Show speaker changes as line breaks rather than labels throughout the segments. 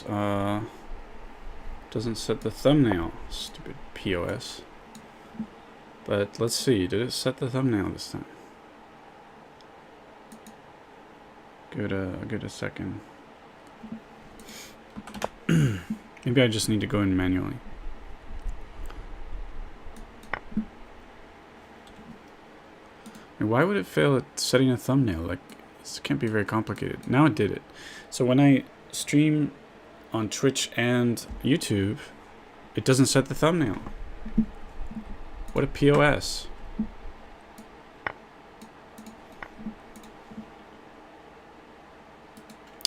this. Doesn't set the thumbnail. Stupid POS. But let's see. Did it set the thumbnail this time? Give it a second. Maybe I just need to go in manually. And why would it fail at setting a thumbnail? Like, this can't be very complicated. Now it did it. So when I stream on Twitch and YouTube, it doesn't set the thumbnail. What a POS.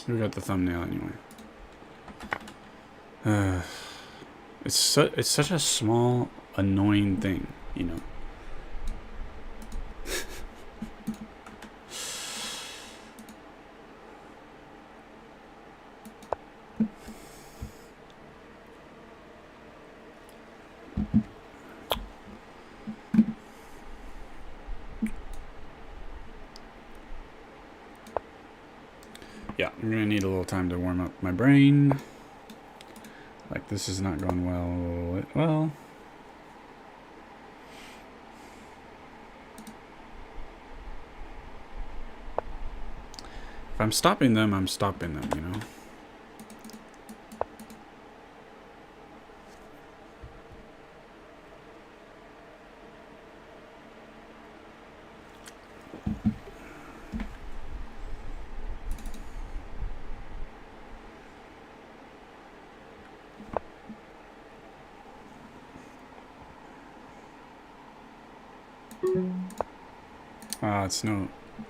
We got the thumbnail anyway. It's such a small, annoying thing, you know. Yeah, I'm gonna need a little time to warm up my brain. Like, this is not going well. Well, if I'm stopping them, I'm stopping them, you know.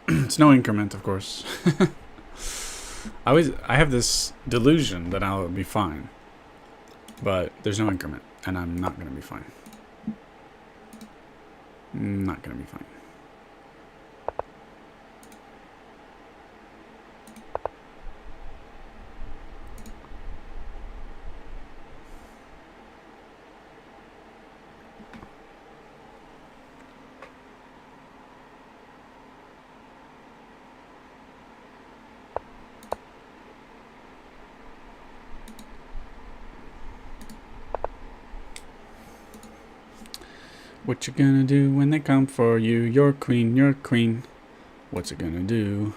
It's no increment, of course. I have this delusion that I'll be fine, but there's no increment, and I'm not gonna be fine. Not gonna be fine. What you gonna do when they come for you? You're queen, you're queen. What's it gonna do?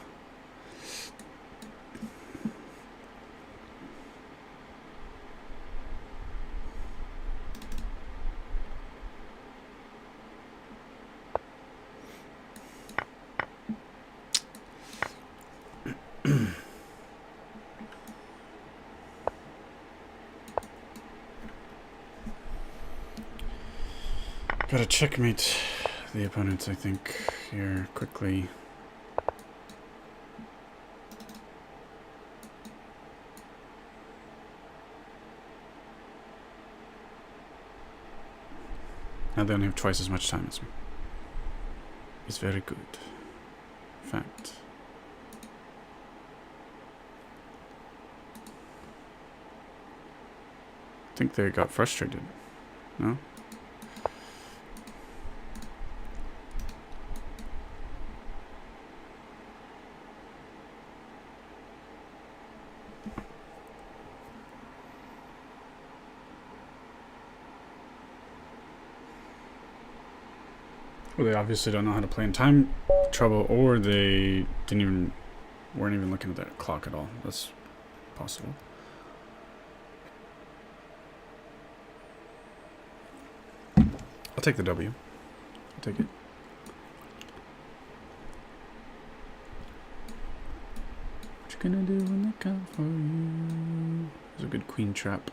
Gotta checkmate the opponents, I think, here quickly. Now they only have twice as much time as me. It's very good. In fact. I think they got frustrated. No? Well, they obviously don't know how to play in time trouble, or they weren't even looking at that clock at all. That's possible. I'll take the W. I'll take it. What you gonna do when they come for you? There's a good queen trap.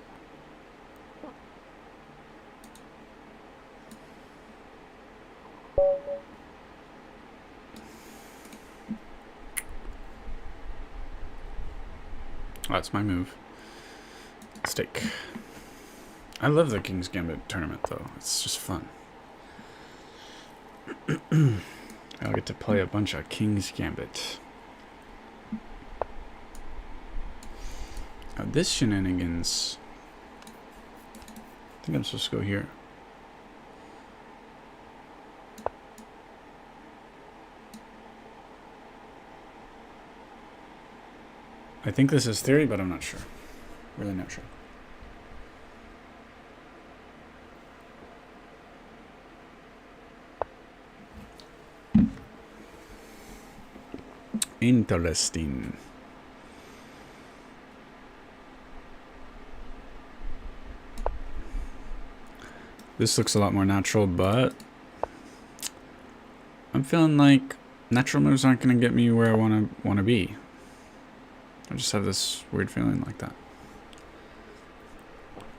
That's my move. Stake. I love the King's Gambit tournament, though. It's just fun. I'll get to play a bunch of King's Gambit. Now, this shenanigans... I think I'm supposed to go here. I think this is theory, but I'm not sure. Really not sure. Interesting. This looks a lot more natural, but I'm feeling like natural moves aren't going to get me where I want to be. I just have this weird feeling like that.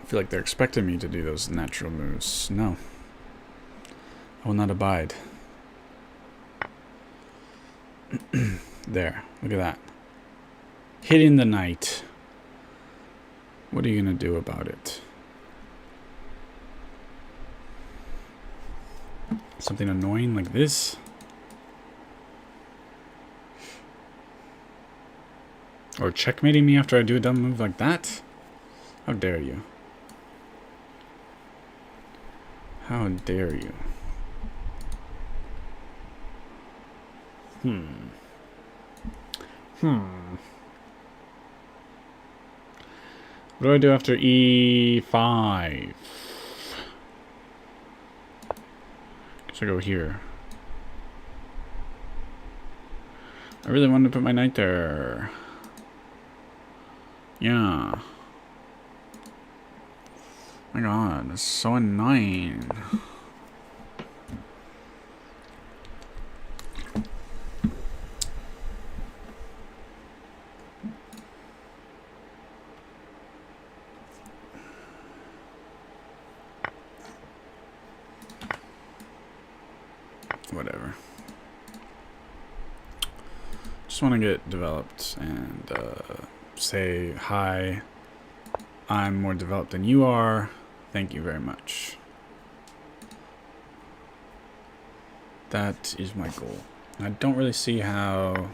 I feel like they're expecting me to do those natural moves. No. I will not abide. There. Look at that. Hitting the knight. What are you going to do about it? Something annoying like this? Or checkmating me after I do a dumb move like that? How dare you? How dare you? What do I do after E5? Guess I go here. I really wanted to put my knight there. Yeah. My god, that's so annoying. Whatever. Just want to get developed and say hi. I'm more developed than you are. Thank you very much. That is my goal. I don't really see how.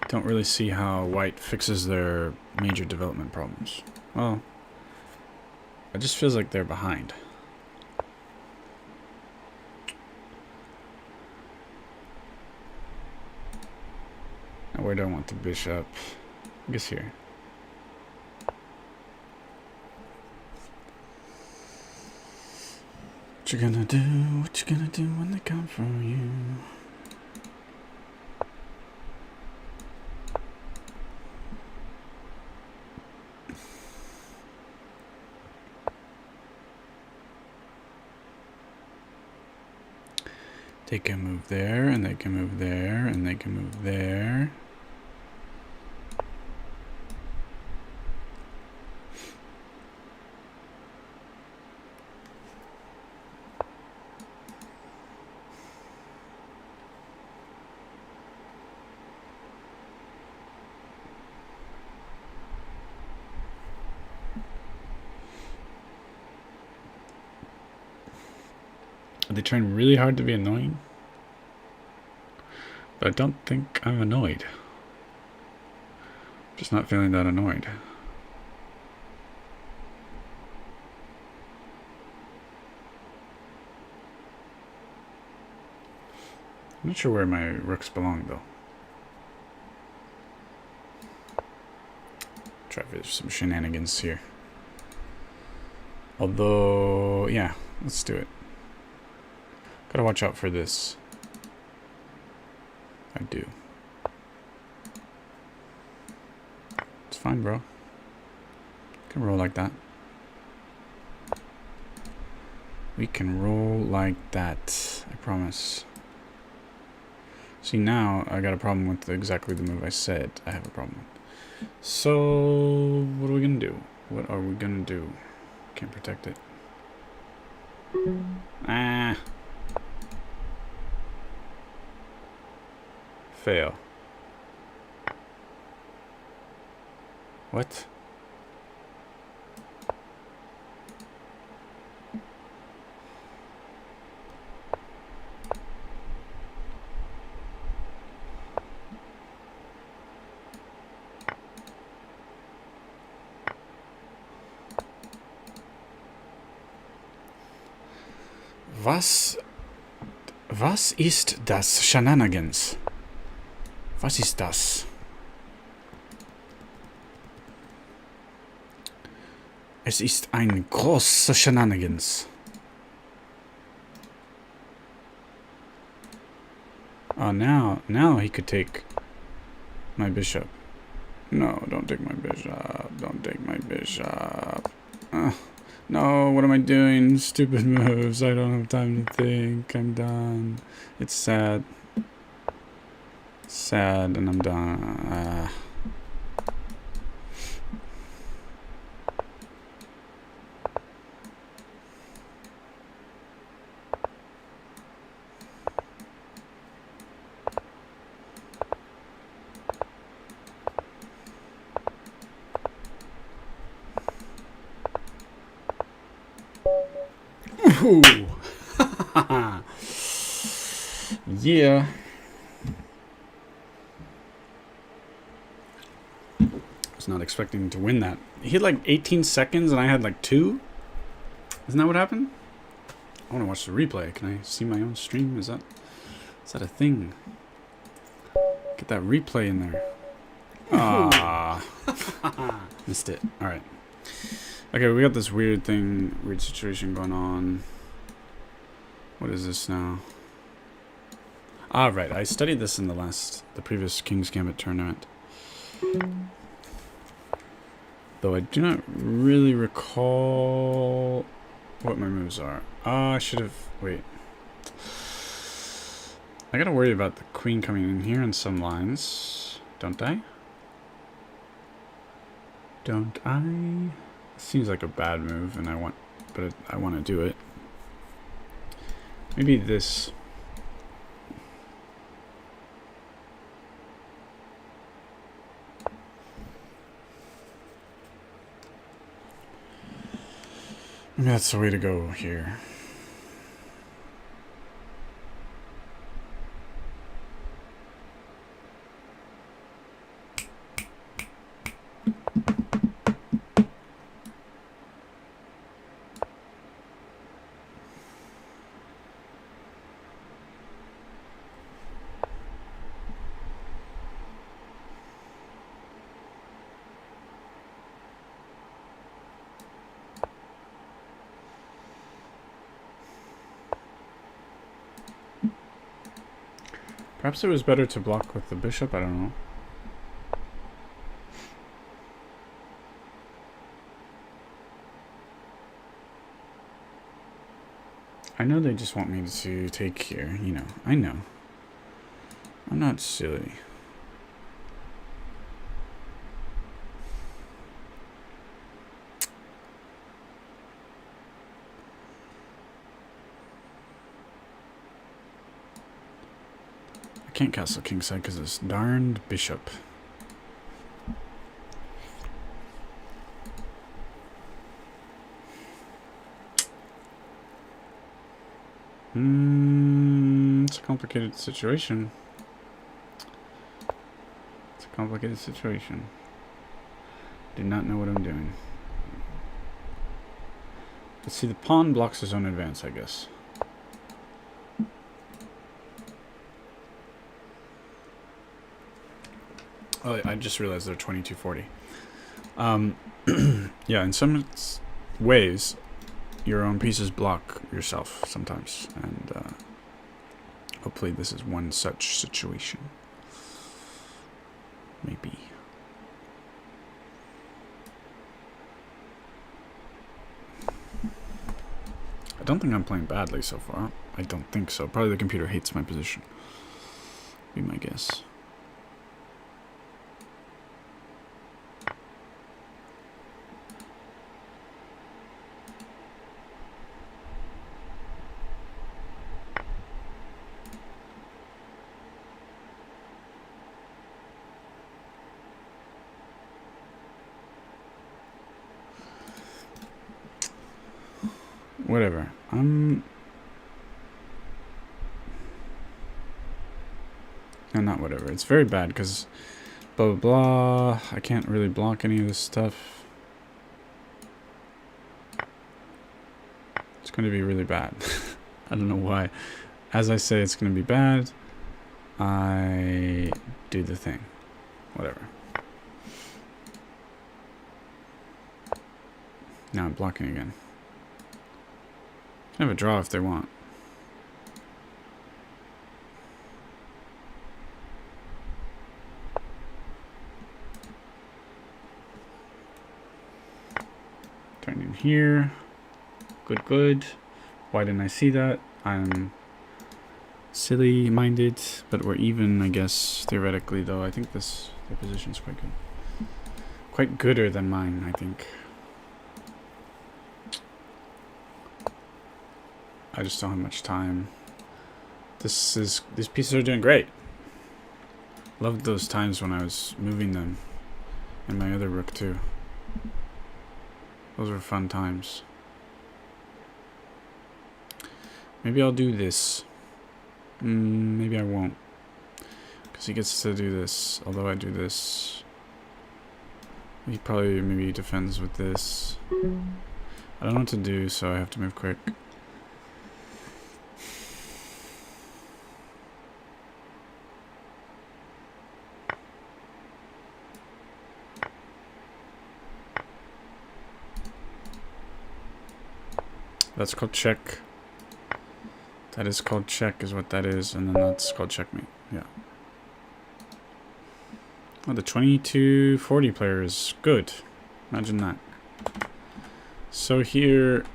Don't really see how white fixes their major development problems. Well, it just feels like they're behind. Now, where do I want the bishop? I guess here. What you gonna do? What you gonna do when they come for you? They can move there, and they can move there, and they can move there. Are they trying really hard to be annoying? But I don't think I'm annoyed. Just not feeling that annoyed. I'm not sure where my rooks belong though. Try for some shenanigans here. Although, yeah, let's do it. Gotta watch out for this. I do. It's fine, bro. Can roll like that. We can roll like that. I promise. See, now I got a problem with exactly the move I said I have a problem with. So, what are we gonna do? What are we gonna do? Can't protect it. Ah. Fail. What? Was ist das Shenanigans? Was ist das? Es ist ein großer Shenanigans. Oh, now he could take my bishop. No, don't take my bishop. Don't take my bishop. No, what am I doing? Stupid moves. I don't have time to think. I'm done. It's sad. Sad, and I'm done. Ooh. Yeah. I was not expecting to win that. He had like 18 seconds and I had like 2. Isn't that what happened? I want to watch the replay. Can I see my own stream? Is that a thing? Get that replay in there. Ah. Missed it. Alright. Okay, we got this weird situation going on. What is this now? Ah, right. I studied this in the previous King's Gambit tournament. Though I do not really recall what my moves are. I should have... Wait. I gotta worry about the queen coming in here in some lines. Don't I? Don't I? Seems like a bad move, and I want to do it. Maybe this. Maybe that's the way to go here. Perhaps it was better to block with the bishop, I don't know. I know they just want me to take here, you know. I know. I'm not silly. I can't castle kingside because of this darned bishop. It's a complicated situation. It's a complicated situation. Did not know what I'm doing. Let's see, the pawn blocks his own advance, I guess. Oh, I just realized they're 2240. Yeah, in some ways, your own pieces block yourself sometimes, and hopefully this is one such situation. Maybe. I don't think I'm playing badly so far. I don't think so. Probably the computer hates my position. Be my guess. Whatever. No, not whatever. It's very bad because blah, blah, blah. I can't really block any of this stuff. It's going to be really bad. I don't know why. As I say, it's going to be bad. I do the thing. Whatever. Now I'm blocking again. Can have a draw if they want. Turn in here. Good, good. Why didn't I see that? I'm silly-minded, but we're even, I guess, theoretically, though. I think their position's quite good. Quite gooder than mine, I think. I just don't have much time. These pieces are doing great. Loved those times when I was moving them. And my other rook, too. Those were fun times. Maybe I'll do this. Maybe I won't. Because he gets to do this. Although I do this. He probably maybe defends with this. I don't know what to do, so I have to move quick. That's called check. That is called check, is what that is, and then that's called checkmate. Yeah. Oh, the 2240 player is good. Imagine that. So here,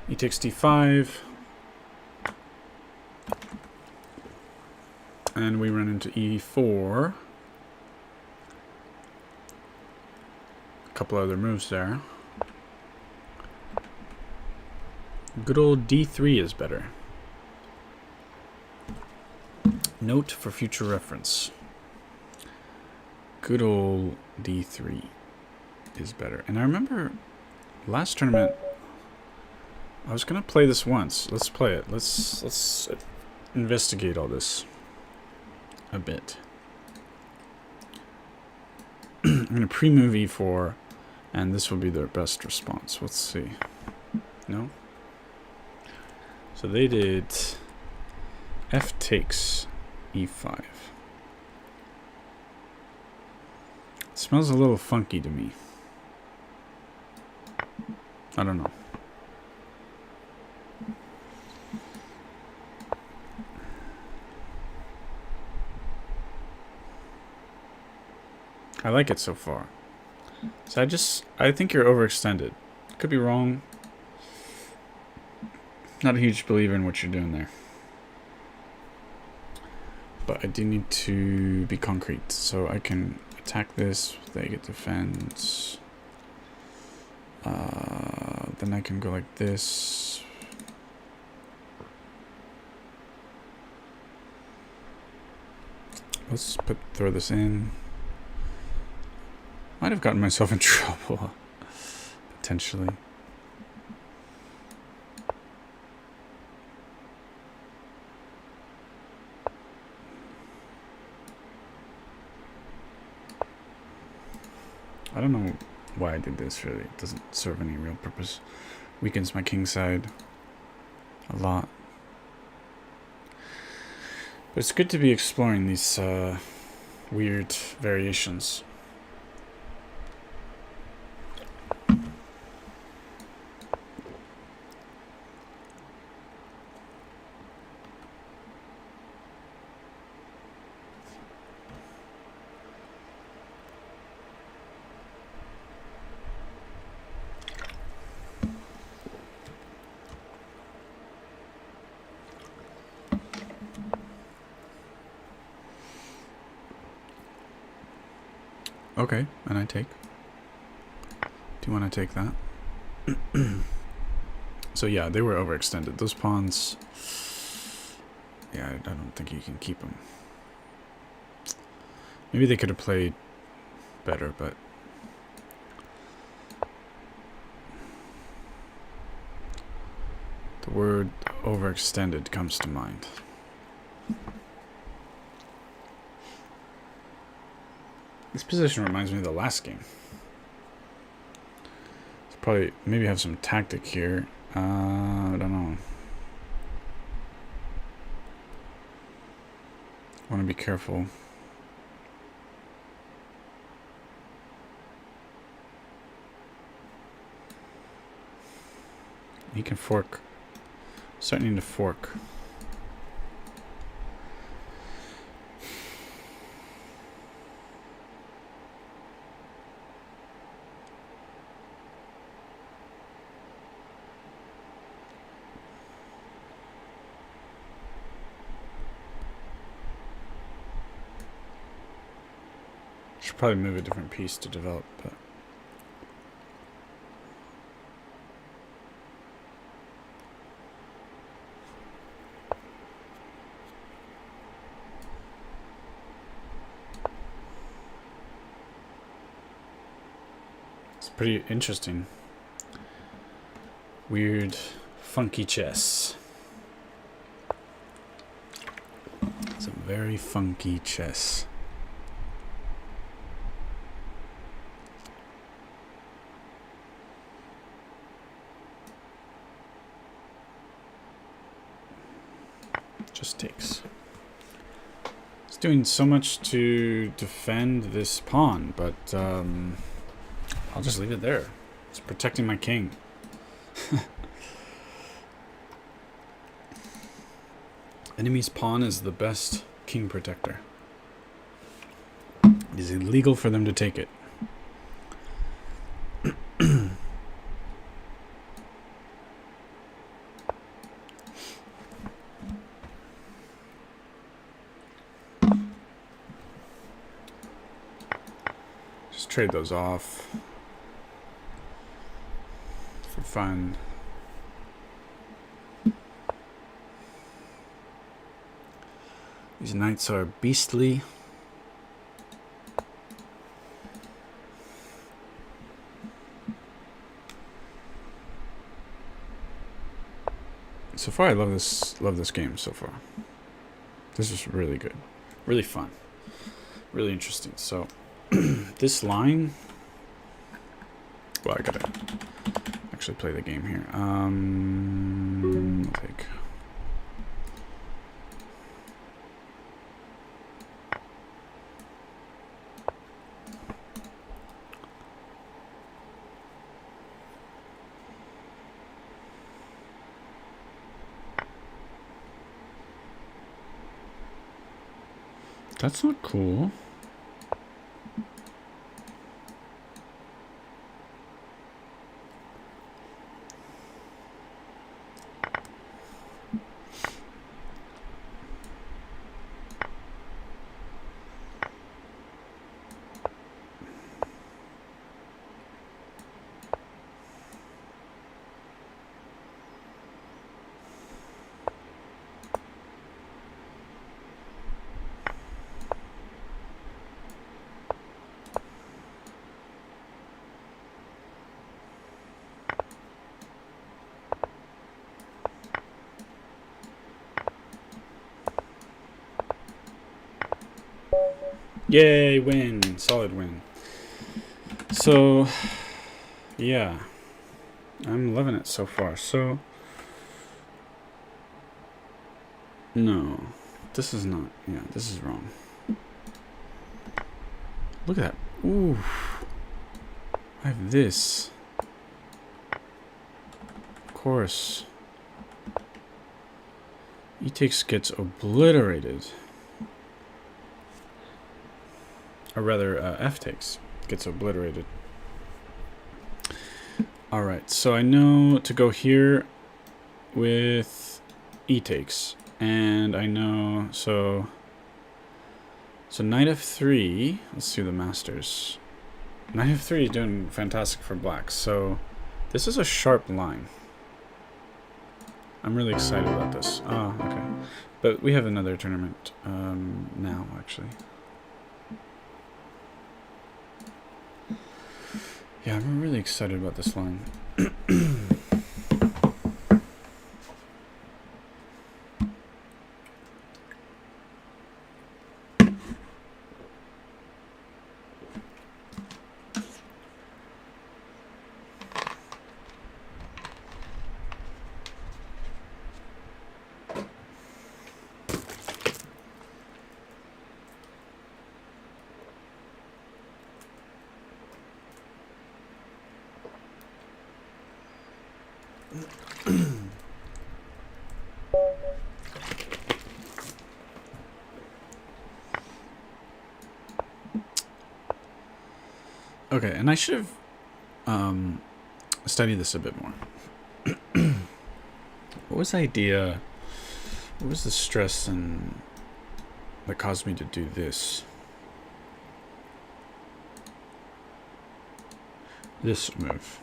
he takes d5, and we run into e4. A couple other moves there. Good old d3 is better. Note for future reference. Good old d3 is better. And I remember last tournament, I was gonna play this once. Let's play it. Let's investigate all this a bit. I'm gonna pre-move e4, and this will be their best response. Let's see. No? So they did f takes e5. It smells a little funky to me. I don't know. I like it so far. So I think you're overextended. Could be wrong. Not a huge believer in what you're doing there. But I do need to be concrete. So I can attack this, they get defense. Then I can go like this. Let's throw this in. Might have gotten myself in trouble, potentially. I don't know why I did this, really. It doesn't serve any real purpose. Weakens my king side a lot. But it's good to be exploring these weird variations. Okay, and I take. Do you want to take that? So yeah, they were overextended. Those pawns, yeah, I don't think you can keep them. Maybe they could have played better, but the word overextended comes to mind. This position reminds me of the last game. It's probably, maybe have some tactic here. I don't know. Want to be careful. He can fork. Starting to fork. Should probably move a different piece to develop, but it's pretty interesting. Weird, funky chess. Some very funky chess. Just takes. It's doing so much to defend this pawn, but I'll just leave it there. It's protecting my king. Enemy's pawn is the best king protector. It is illegal for them to take it. Just trade those off for fun. These knights are beastly. So far, I love this game so far. This is really good, really fun, really interesting. So this line, well, I gotta actually play the game here. I'll take. That's not cool. Yay, win. Solid win. So, yeah. I'm loving it so far. So, no. This is not. Yeah, this is wrong. Look at that. Ooh. I have this. Of course. E takes gets obliterated. Or rather, F takes gets obliterated. Alright, so I know to go here with E takes. And I know, so knight f3, let's see the masters. Knight f3 is doing fantastic for black, so this is a sharp line. I'm really excited about this. Oh, okay. But we have another tournament now, actually. Yeah, I'm really excited about this line. Okay, and I should have studied this a bit more. What was the idea? What was the stress and that caused me to do this? This move.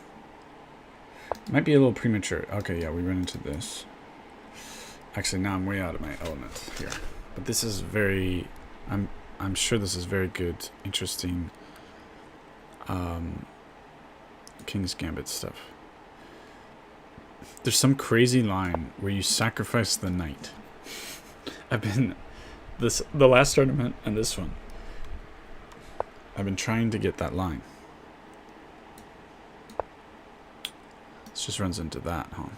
Might be a little premature. Okay, yeah, we run into this. Actually, now I'm way out of my element here. But this is very... I'm sure this is very good, interesting King's Gambit stuff. There's some crazy line where you sacrifice the knight. I've been... the last tournament and this one. I've been trying to get that line. This just runs into that, huh?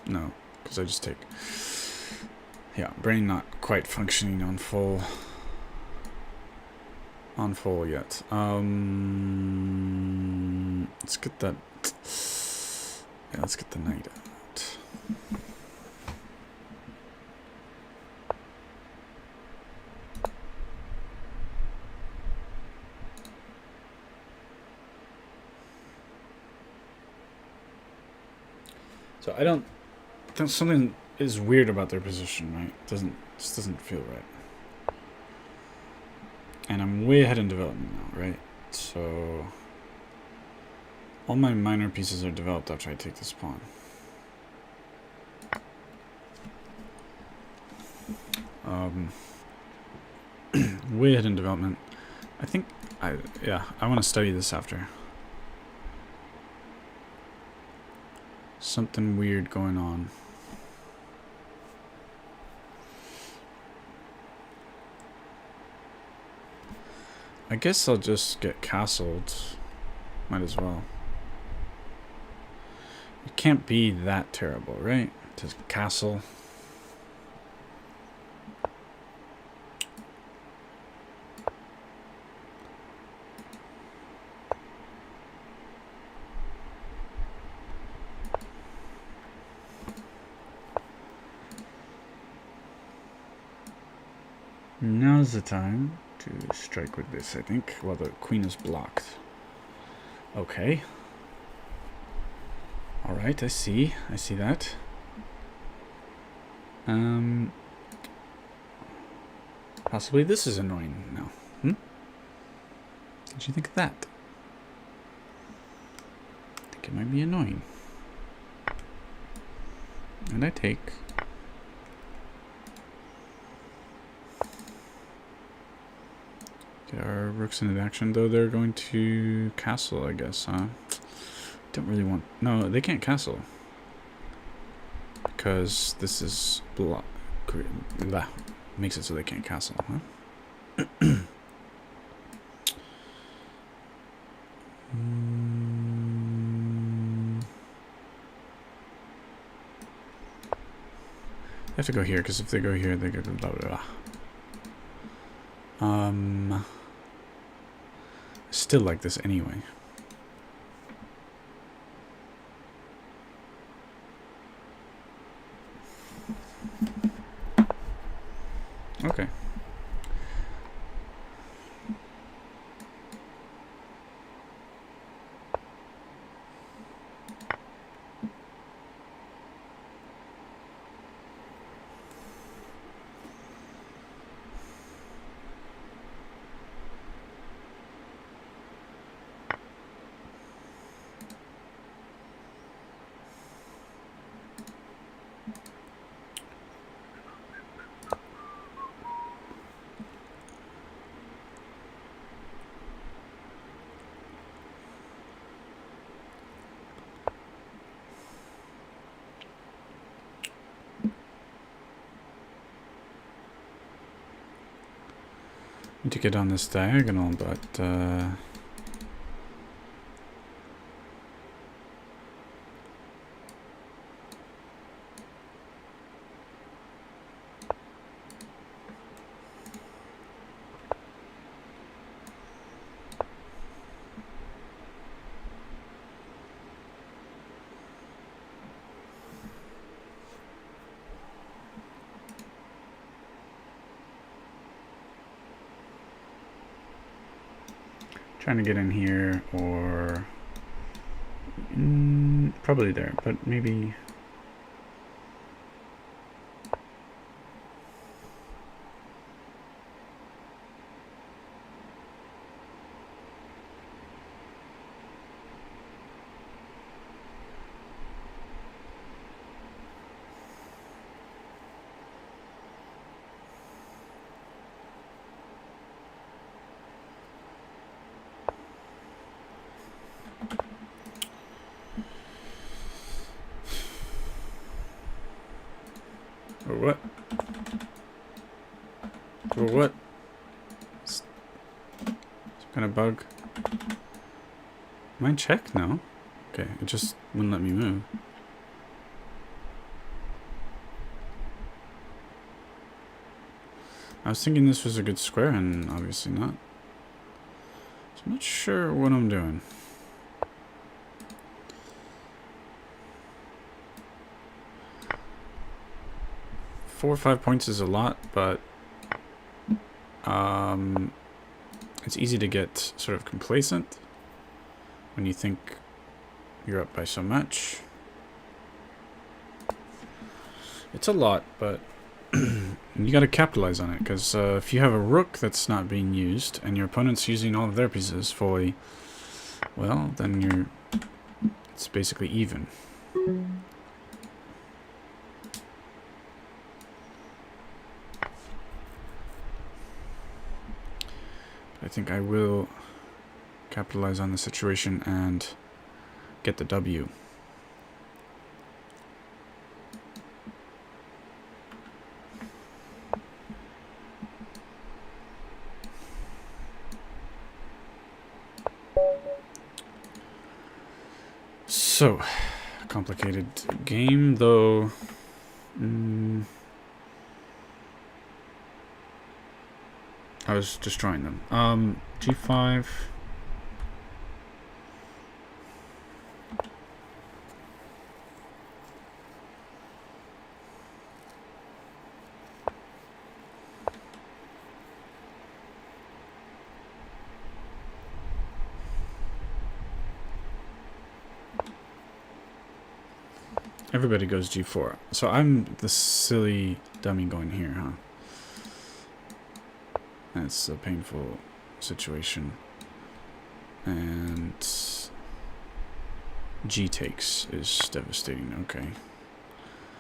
No, because I just take... Yeah, brain not quite functioning on full yet. Let's get that. Yeah, let's get the knight out. So I don't. Something is weird about their position, right? Just doesn't feel right. And I'm way ahead in development now, right? So all my minor pieces are developed after I take this pawn. Way ahead in development. I think I want to study this after. Something weird going on. I guess I'll just get castled. Might as well. It can't be that terrible, right? To castle. Now's the time to strike with this, I think, while the queen is blocked. Okay. Alright, I see that. Possibly this is annoying now. Did you think of that? I think it might be annoying. And I take. Get our rooks into action, though they're going to castle, I guess, huh? Don't really want... No, they can't castle. Because this is... makes it so they can't castle, huh? I have to go here, because if they go here, they go blah, blah, blah. Still like this anyway. Okay. To get on this diagonal, but Trying to get in here, or probably there, but maybe. Or what? Or what? Some kind of bug. Mine check? No. Okay, it just wouldn't let me move. I was thinking this was a good square, and obviously not. So I'm not sure what I'm doing. Four or 5 points is a lot, but it's easy to get sort of complacent when you think you're up by so much. It's a lot, but you got to capitalize on it, because if you have a rook that's not being used and your opponent's using all of their pieces fully, well, then it's basically even. I think I will capitalize on the situation and get the W. So, complicated game, though. I was destroying them. G5. Everybody goes G4. So I'm the silly dummy going here, huh? That's a painful situation. And G takes is devastating. Okay.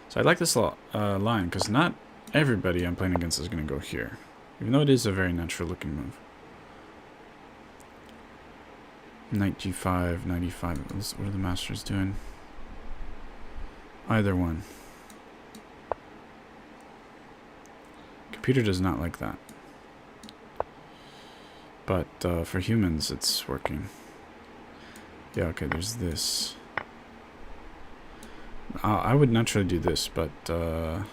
So I like this line, because not everybody I'm playing against is going to go here. Even though it is a very natural looking move. Knight G5, Knight E5. What are the masters doing? Either one. Computer does not like that. But for humans, it's working. Yeah, okay, there's this. I would naturally do this, but I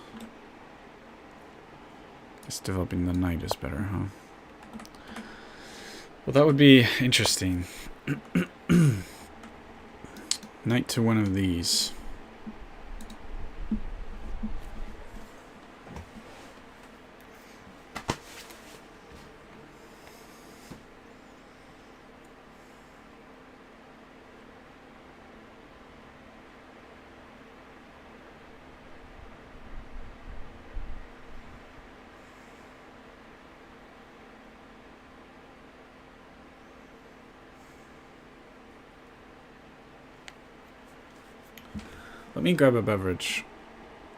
guess developing the knight is better, huh? Well, that would be interesting. Knight to one of these. Let me grab a beverage.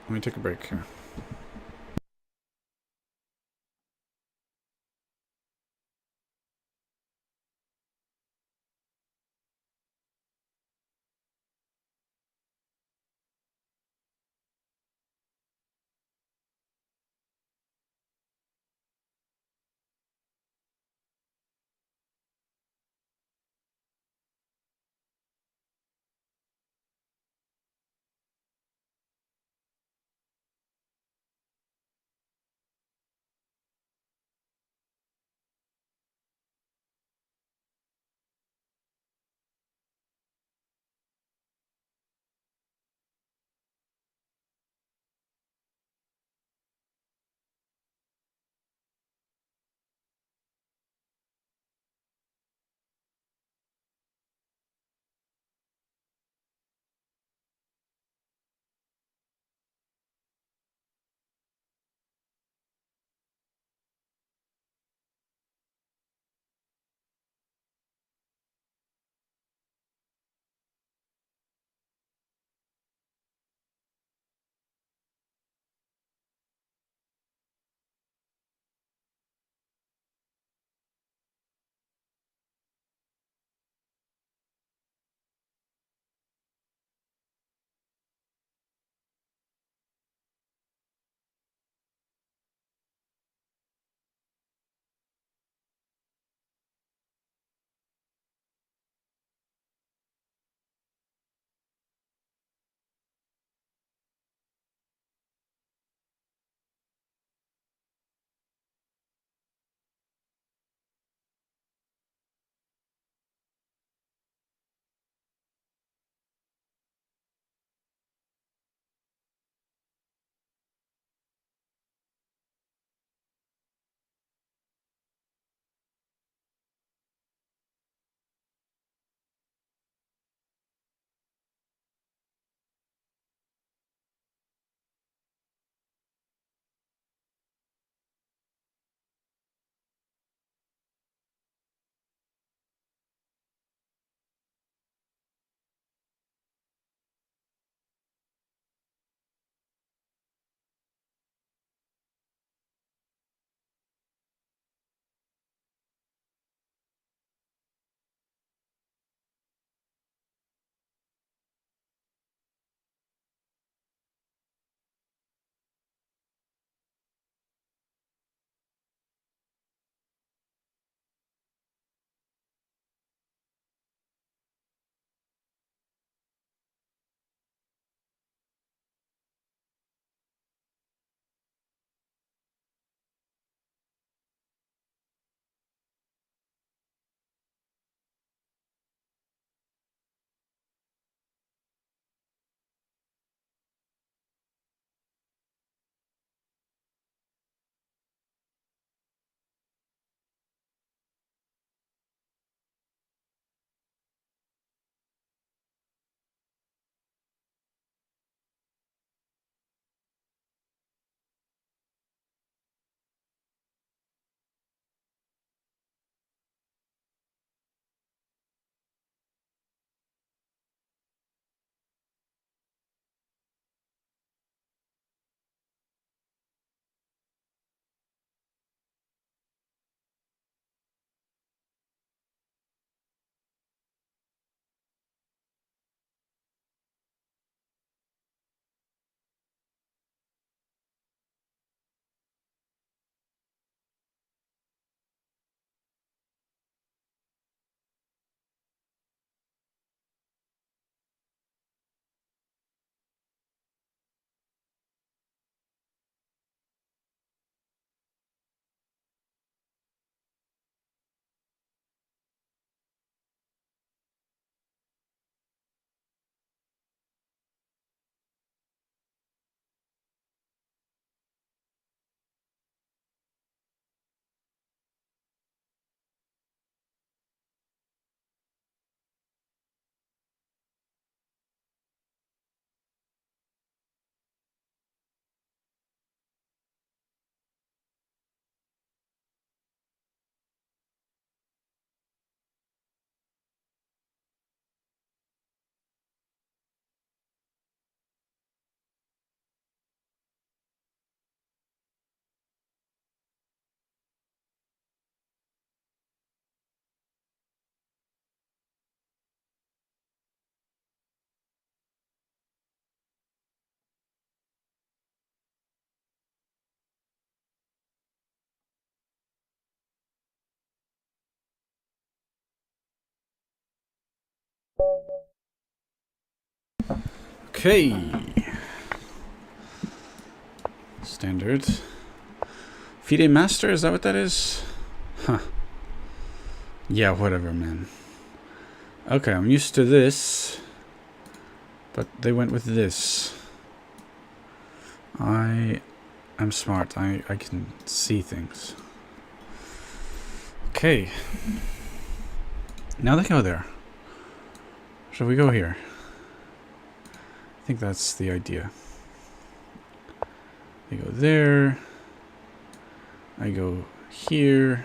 Let me take a break here. Okay. Standard. FIDE Master, is that what that is? Huh. Yeah, whatever, man. Okay, I'm used to this. But they went with this. I am smart. I can see things. Okay. Now they go there. Shall we go here? I think that's the idea. They go there. I go here.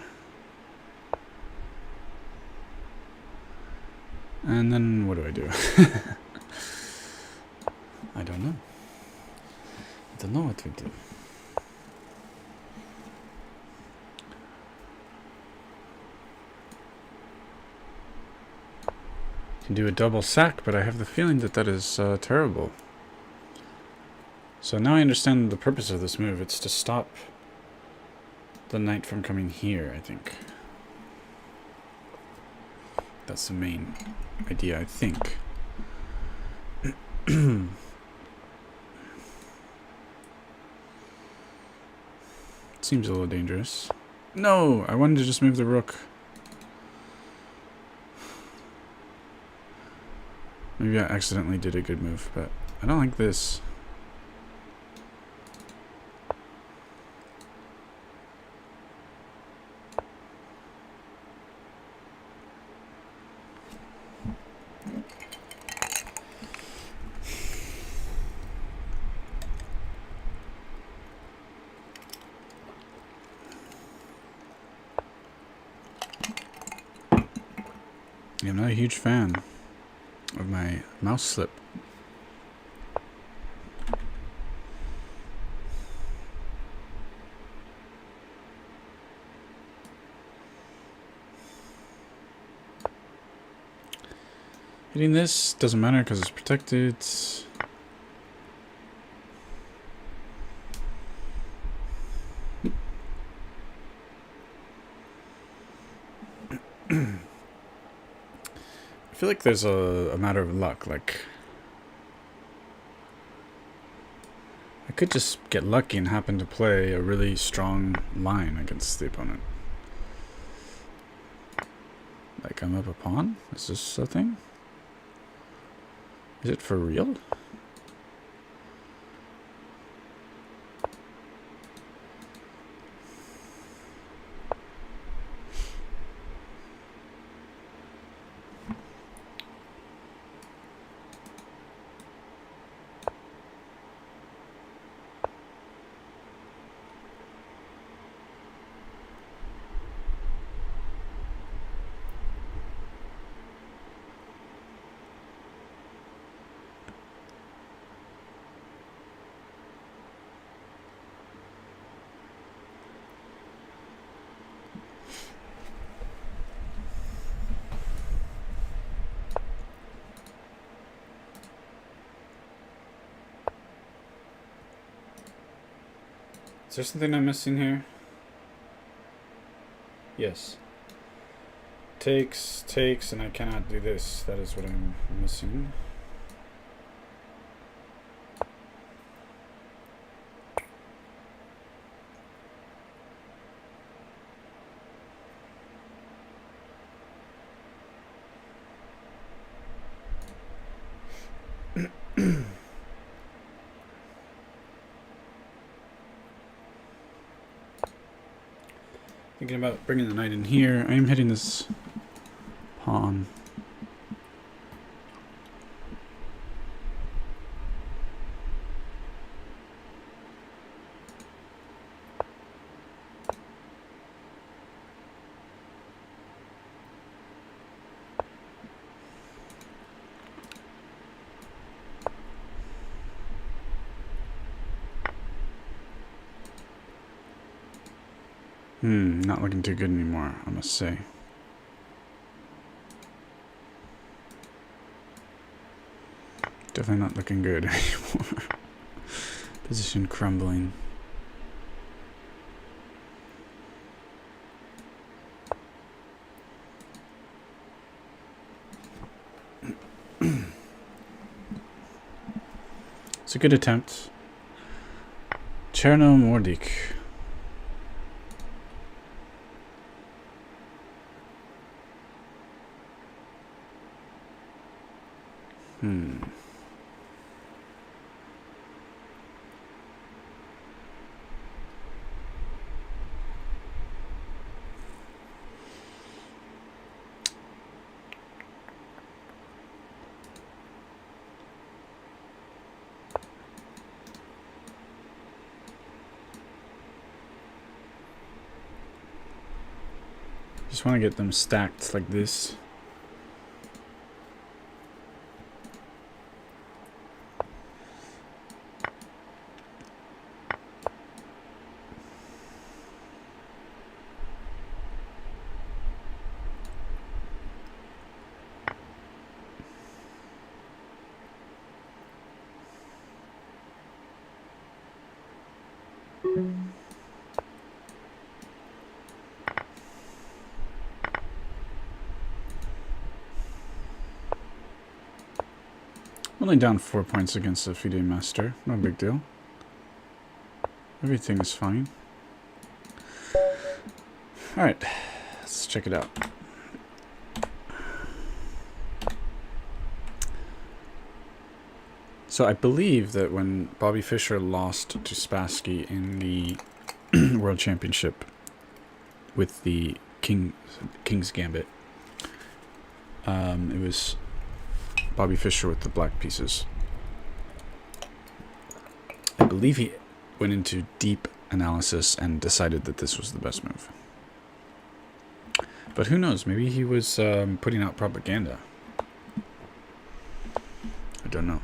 And then what do I do? I don't know. I don't know what to do. Can do a double sack, but I have the feeling that that is terrible. So now I understand the purpose of this move. It's to stop the knight from coming here, I think. That's the main idea, I think. Seems a little dangerous. No! I wanted to just move the rook. Maybe I accidentally did a good move, but I don't like this. Yeah, I'm not a huge fan of my mouse slip. Hitting this doesn't matter because it's protected. I feel like there's a matter of luck. Like, I could just get lucky and happen to play a really strong line against the opponent. Like, I'm up a pawn? Is this a thing? Is it for real? Is there something I'm missing here? Yes. Takes, and I cannot do this. That is what I'm missing. Thinking about bringing the knight in here. I am hitting this pawn. Not looking too good anymore, I must say. Definitely not looking good anymore. Position crumbling. It's a good attempt. Cherno Mordik. Just want to get them stacked like this. Only down 4 points against the FIDE Master. No big deal. Everything is fine. Alright, let's check it out. So I believe that when Bobby Fischer lost to Spassky in the World Championship with the King's Gambit, it was Bobby Fischer with the black pieces. I believe he went into deep analysis and decided that this was the best move. But who knows? Maybe he was putting out propaganda. I don't know.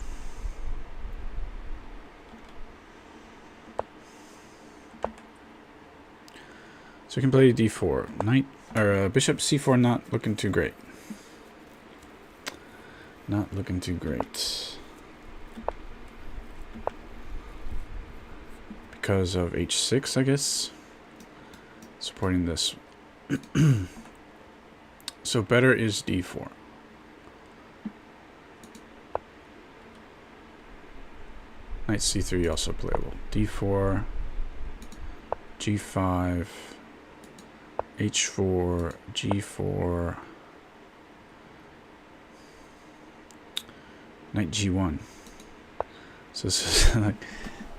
So we can play d4. Knight or bishop c4. Not looking too great. Not looking too great. Because of h6, I guess. Supporting this. So better is d4. Knight c3 also playable. d4, g5, h4, g4, knight g1. So this is like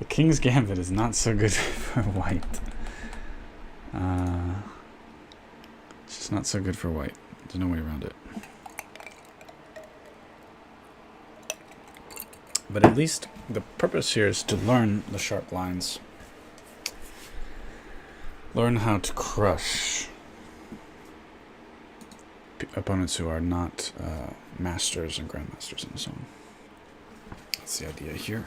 the King's Gambit is not so good for white. It's just not so good for white. There's no way around it. But at least the purpose here is to learn the sharp lines. Learn how to crush opponents who are not masters and grandmasters and so on. That's the idea here.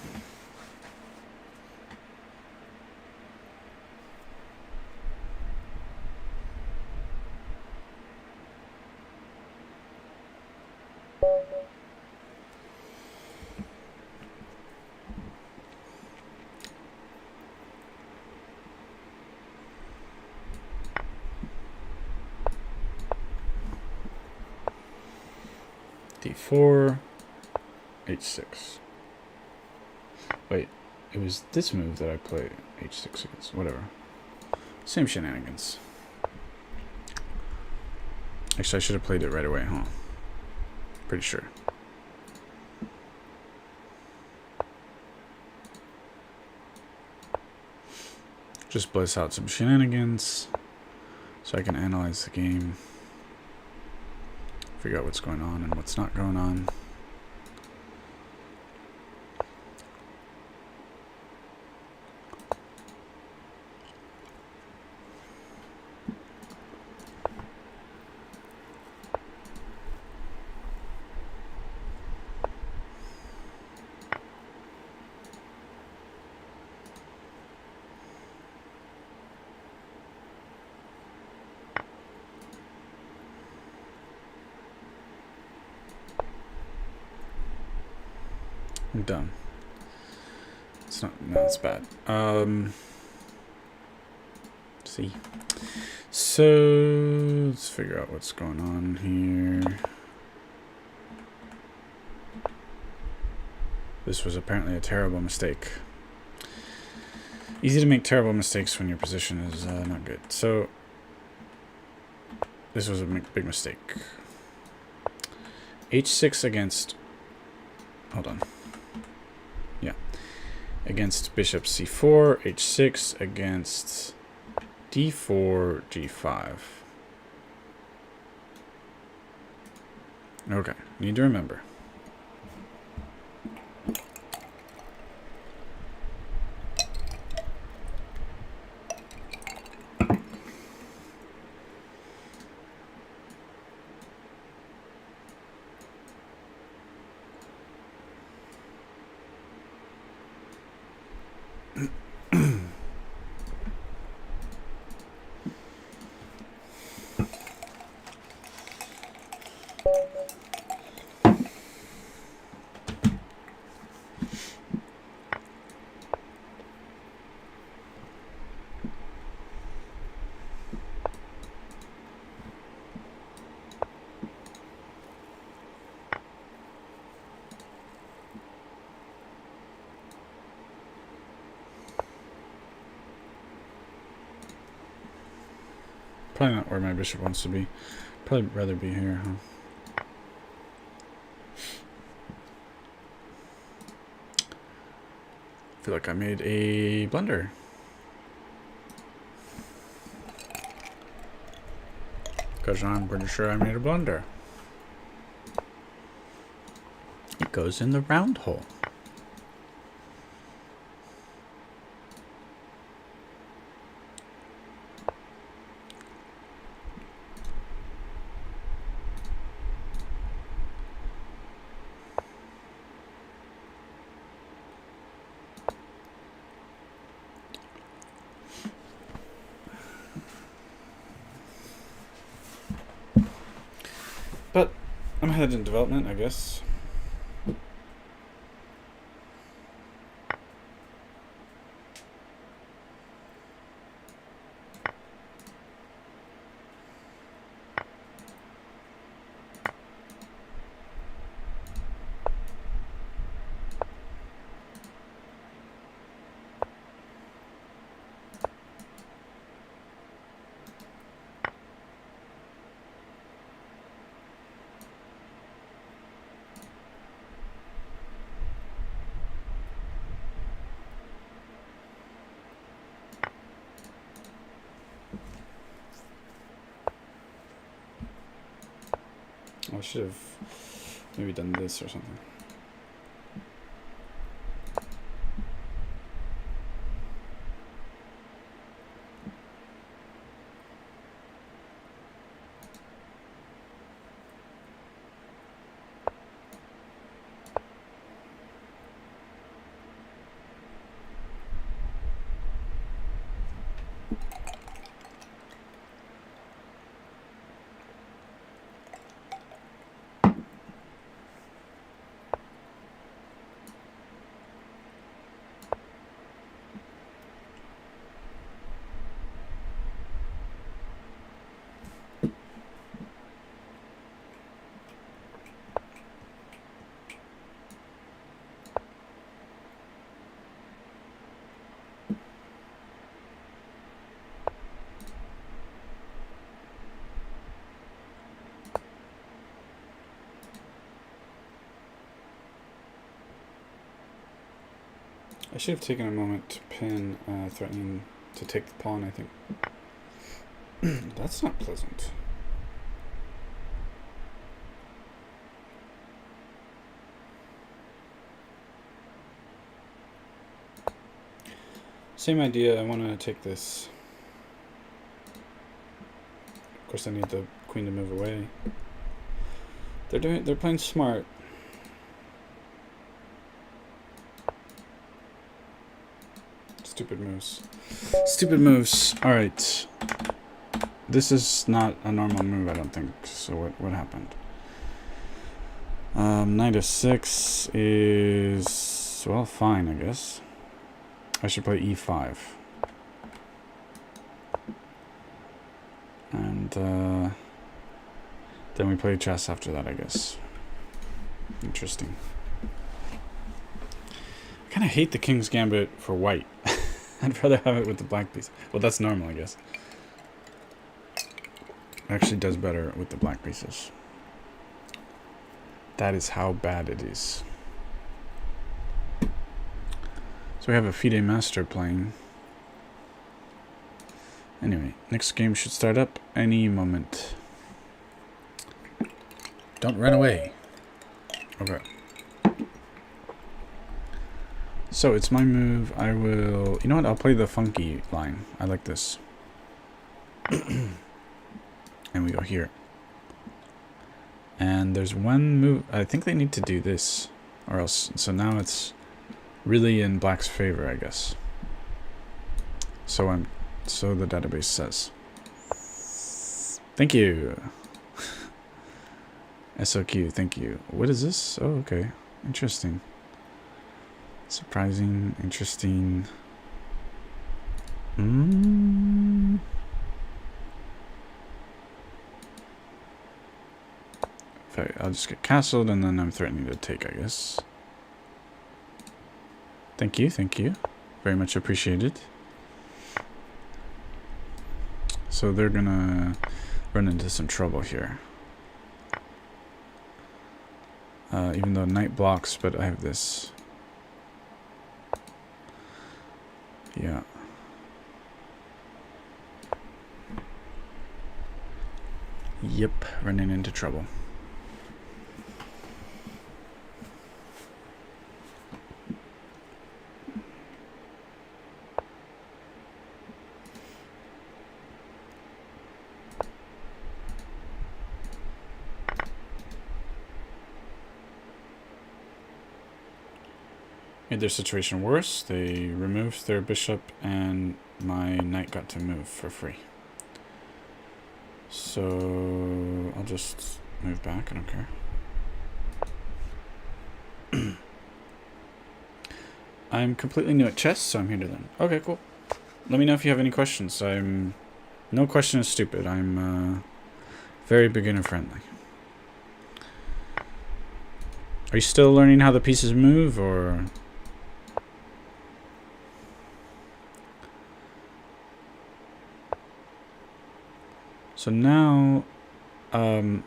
d4, h6. Wait, it was this move that I played h6 against. Whatever. Same shenanigans. Actually, I should have played it right away, huh? Pretty sure. Just bliss out some shenanigans so I can analyze the game. Figure out what's going on and what's not going on. I'm done. It's not, no, it's bad. See. So let's figure out what's going on here. This was apparently a terrible mistake. Easy to make terrible mistakes when your position is not good. So, this was a big mistake. H6 against... Hold on. Yeah. Against bishop c4, h6 against d4, g5. Okay, need to remember. Probably not where my bishop wants to be. Probably rather be here, huh? I feel like I made a blunder. Because I'm pretty sure I made a blunder. It goes in the round hole. But I'm ahead in development, I guess. I should have maybe done this or something. I should have taken a moment to pin, threatening to take the pawn, I think. That's not pleasant. Same idea, I want to take this. Of course I need the queen to move away. They're playing smart. Stupid moves. Stupid moves. Alright. This is not a normal move, I don't think. So what happened? Knight of 6 is, well, fine, I guess. I should play e5. And then we play chess after that, I guess. Interesting. kind of hate the King's Gambit for white. I'd rather have it with the black piece. Well, that's normal, I guess. It actually does better with the black pieces. That is how bad it is. So we have a FIDE Master playing. Anyway, next game should start up any moment. Don't run away. Okay. So it's my move. I will... You know what? I'll play the funky line. I like this. And we go here. And there's one move. I think they need to do this. Or else... So now it's really in black's favor, I guess. So the database says. Thank you. SOQ, thank you. What is this? Oh, okay. Interesting. Surprising, interesting. I'll just get castled and then I'm threatening to take, I guess. Thank you, thank you. Very much appreciated. So they're gonna run into some trouble here. Even though knight blocks, but I have this. Yeah. Yep, running into trouble. Made their situation worse. They removed their bishop and my knight got to move for free. So I'll just move back, I don't care. I'm completely new at chess, so I'm here to learn. Okay, cool. Let me know if you have any questions. No question is stupid. I'm very beginner friendly. Are you still learning how the pieces move, or... So now, I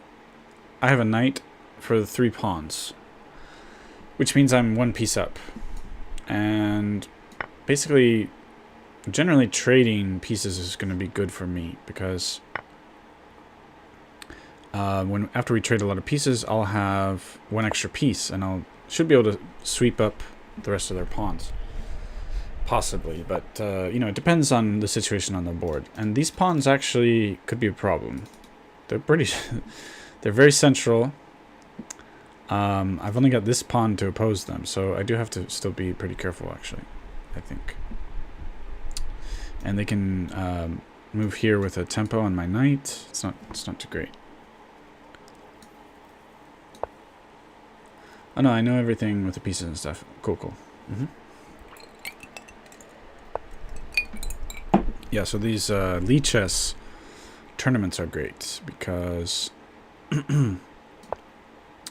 have a knight for the 3 pawns, which means I'm 1 piece up. And basically, generally trading pieces is going to be good for me because after we trade a lot of pieces, I'll have 1 extra piece, and should be able to sweep up the rest of their pawns. Possibly, but you know, it depends on the situation on the board. And these pawns actually could be a problem. They're pretty... they're very central. I've only got this pawn to oppose them, so I do have to still be pretty careful, actually, I think. And they can move here with a tempo on my knight. It's not too great. Oh no, I know everything with the pieces and stuff. Cool, cool. Yeah, so these Lichess tournaments are great because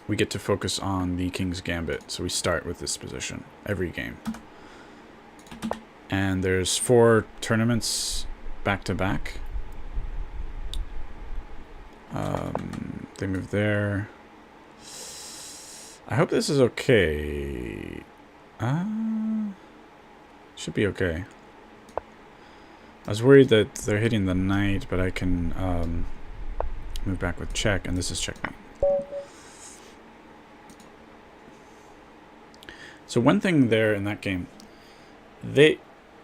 we get to focus on the King's Gambit. So we start with this position every game. And there's 4 tournaments back to back. They move there. I hope this is okay. Should be okay. I was worried that they're hitting the knight, but I can move back with check, and this is checkmate. So one thing there in that game,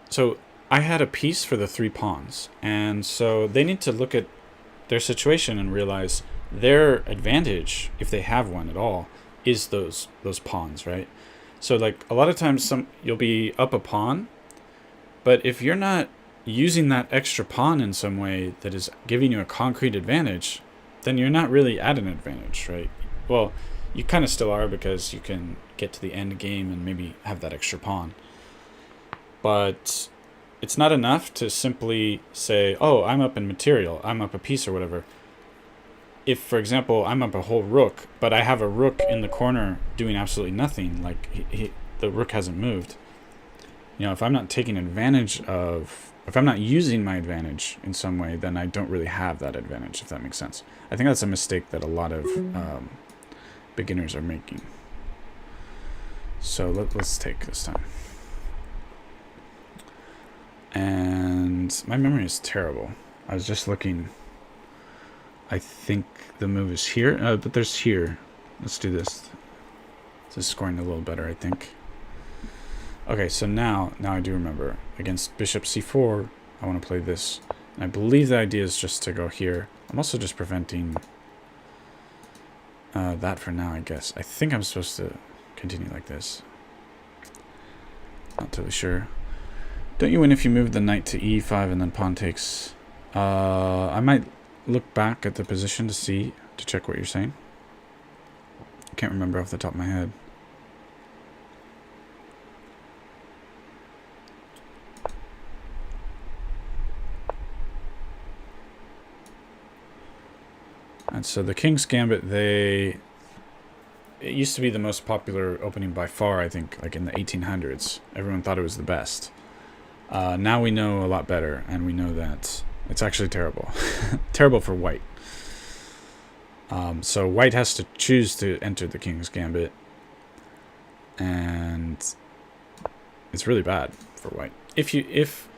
so I had a piece for the 3 pawns, and so they need to look at their situation and realize their advantage, if they have one at all, is those pawns, right? So like a lot of times you'll be up a pawn, but if you're not using that extra pawn in some way that is giving you a concrete advantage, then you're not really at an advantage, right? Well, you kind of still are because you can get to the end game and maybe have that extra pawn. But it's not enough to simply say, oh, I'm up in material, I'm up a piece or whatever. If, for example, I'm up a whole rook, but I have a rook in the corner doing absolutely nothing, like the rook hasn't moved. You know, if I'm not taking advantage of, if I'm not using my advantage in some way, then I don't really have that advantage, if that makes sense. I think that's a mistake that a lot of beginners are making. So let's take this time. And my memory is terrible. I was just looking. I think the move is here, but there's here. Let's do this. This is scoring a little better, I think. Okay, so now I do remember. Against bishop c4, I want to play this. And I believe the idea is just to go here. I'm also just preventing that for now, I guess. I think I'm supposed to continue like this. Not totally sure. Don't you win if you move the knight to e5 and then pawn takes? I might look back at the position to check what you're saying. I can't remember off the top of my head. And so the King's Gambit, it used to be the most popular opening by far, I think, like in the 1800s. Everyone thought it was the best. Now we know a lot better, and we know that it's actually terrible. Terrible for white. So white has to choose to enter the King's Gambit, and it's really bad for white. If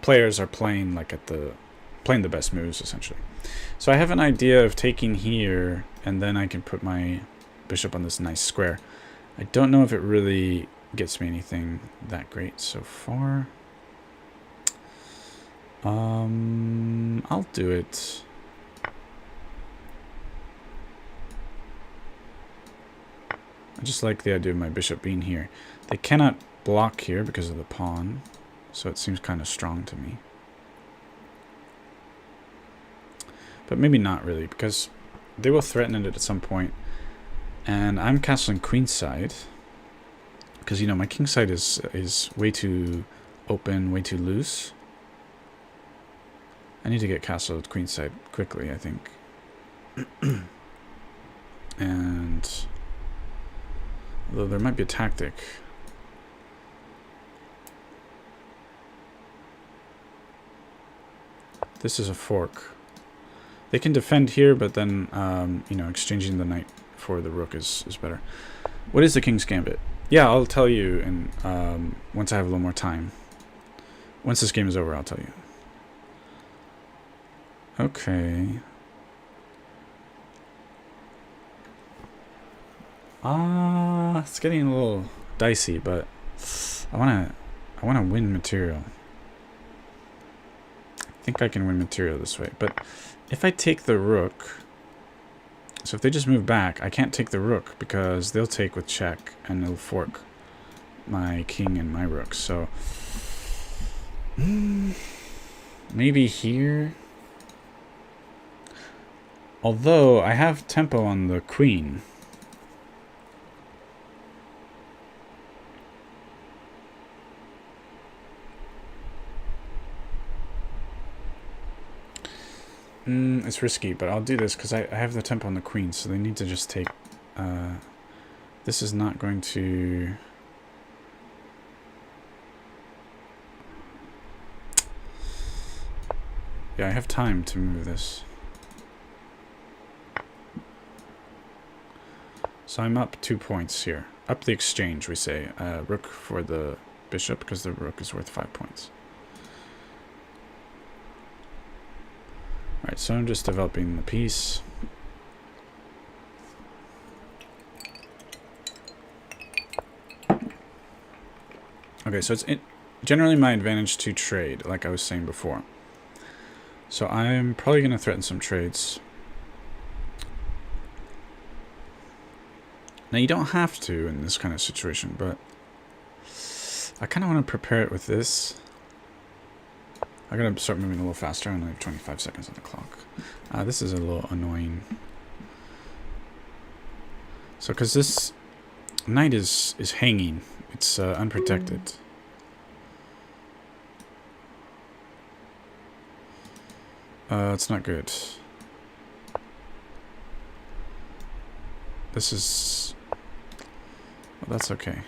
players are playing like playing the best moves, essentially. So I have an idea of taking here, and then I can put my bishop on this nice square. I don't know if it really gets me anything that great so far. I'll do it. I just like the idea of my bishop being here. They cannot block here because of the pawn, so it seems kind of strong to me. But maybe not really, because they will threaten it at some point. And I'm castling queenside, because, you know, my kingside is way too open, way too loose. I need to get castled queenside quickly, I think. And although there might be a tactic. This is a fork. They can defend here, but then, you know, exchanging the knight for the rook is better. What is the King's Gambit? Yeah, I'll tell you once I have a little more time. Once this game is over, I'll tell you. Okay. It's getting a little dicey, but I wanna win material. I think I can win material this way, but if I take the rook, so if they just move back, I can't take the rook because they'll take with check and it'll fork my king and my rook. So maybe here. Although I have tempo on the queen. It's risky, but I'll do this because I have the tempo on the queen, so they need to just take... this is not going to... Yeah, I have time to move this. So I'm up 2 points here. Up the exchange, we say. Rook for the bishop, because the rook is worth 5 points. Alright, so I'm just developing the piece. Okay, so it's generally my advantage to trade, like I was saying before. So I'm probably going to threaten some trades. Now, you don't have to in this kind of situation, but I kind of want to prepare it with this. I gotta start moving a little faster. I only have 25 seconds on the clock. This is a little annoying. So, because this knight is hanging, it's unprotected. It's not good. This is... Well, that's okay.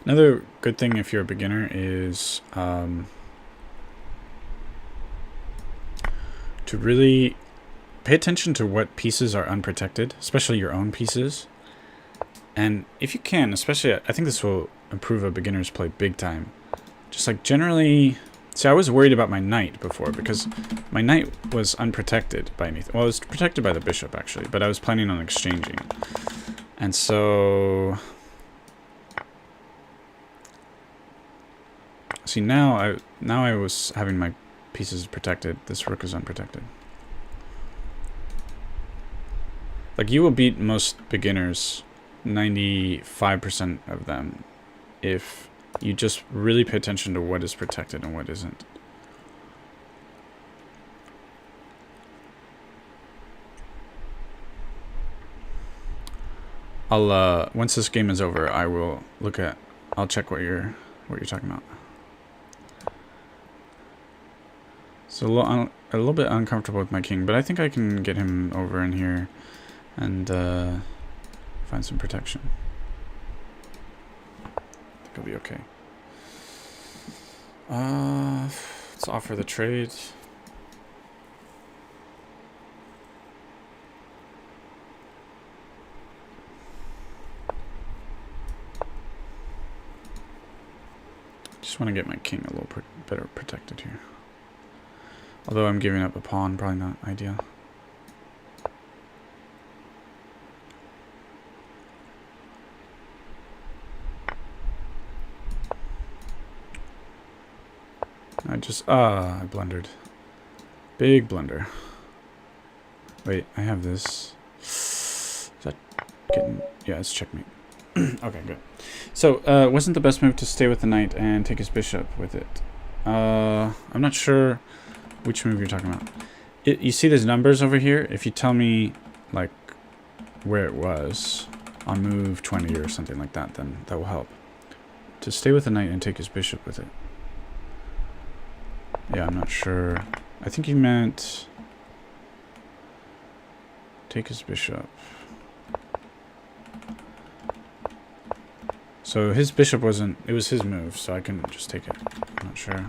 Another good thing if you're a beginner is to really pay attention to what pieces are unprotected, especially your own pieces. And if you can, especially, I think this will improve a beginner's play big time. Just like generally, see, I was worried about my knight before because my knight was unprotected by anything. Well, it was protected by the bishop actually, but I was planning on exchanging. And so, see, now I was having my pieces protected. This rook is unprotected. Like, you will beat most beginners, 95% of them, if you just really pay attention to what is protected and what isn't. I'll once this game is over, I will I'll check what you're talking about. So a little bit uncomfortable with my king, but I think I can get him over in here and find some protection. I think I'll be okay. Let's offer the trade. Just want to get my king a little better protected here. Although I'm giving up a pawn, probably not ideal. I blundered. Big blunder. Wait, I have this. Is that getting... Yeah, it's checkmate. Okay, good. So, wasn't the best move to stay with the knight and take his bishop with it? I'm not sure which move you're talking about. You see these numbers over here? If you tell me, like, where it was on move 20 or something like that, then that will help. To stay with the knight and take his bishop with it. Yeah, I'm not sure. I think he meant take his bishop. So his bishop wasn't... It was his move, so I can just take it. I'm not sure.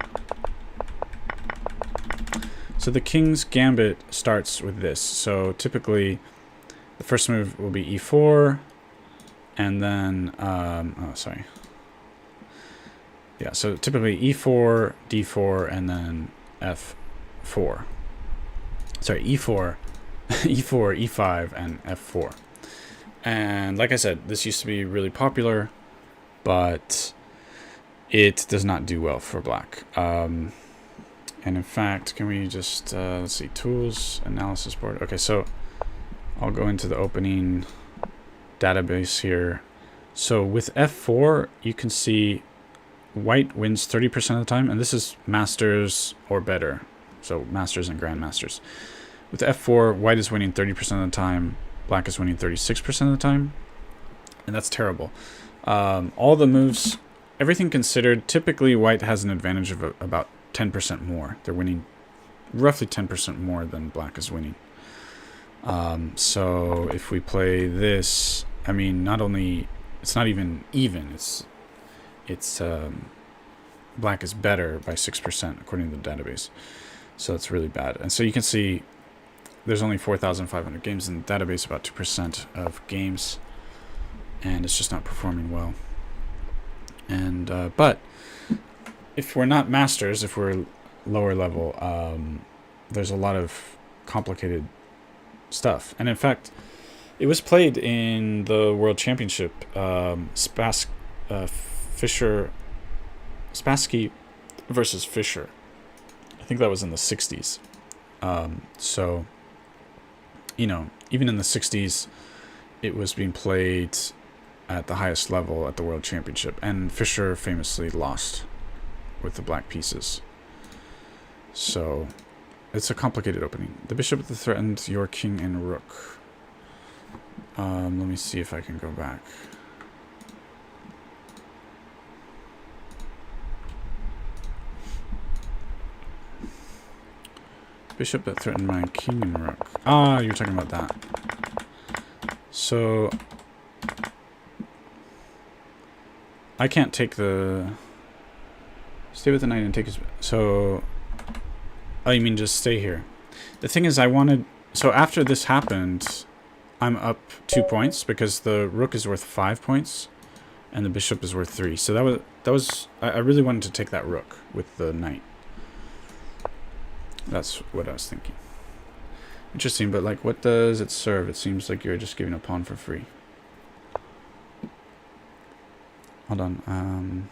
So the king's gambit starts with this. So typically, the first move will be e4, and then... oh, sorry. Yeah, so typically e4, d4, and then f4. Sorry, e4, e4, e5, and f4. And like I said, this used to be really popular, but it does not do well for black. And in fact, can we just, let's see, tools, analysis board. Okay, so I'll go into the opening database here. So with f4, you can see white wins 30% of the time, and this is masters or better. So masters and grandmasters. With f4, white is winning 30% of the time, black is winning 36% of the time, and that's terrible. All the moves, everything considered, typically white has an advantage of about 10% more. They're winning roughly 10% more than black is winning. So if we play this, I mean, not only, it's not even, it's black is better by 6% according to the database. So it's really bad. And so you can see there's only 4,500 games in the database, about 2% of games, and it's just not performing well. And but if we're not masters, if we're lower level, there's a lot of complicated stuff. And in fact, it was played in the World Championship. Spassky versus Fischer. I think that was in the 60s. So, you know, even in the 60s, it was being played at the highest level at the World Championship. And Fischer famously lost with the black pieces. So, it's a complicated opening. The bishop threatened your king and rook. Let me see if I can go back. Bishop that threatened my king and rook. Ah, you're talking about that. So I can't take the... Stay with the knight and take his... So... Oh, you mean just stay here? The thing is, I wanted... So after this happened, I'm up 2 points because the rook is worth 5 points and the bishop is worth 3. So that was I really wanted to take that rook with the knight. That's what I was thinking. Interesting, but like, what does it serve? It seems like you're just giving a pawn for free. Hold on.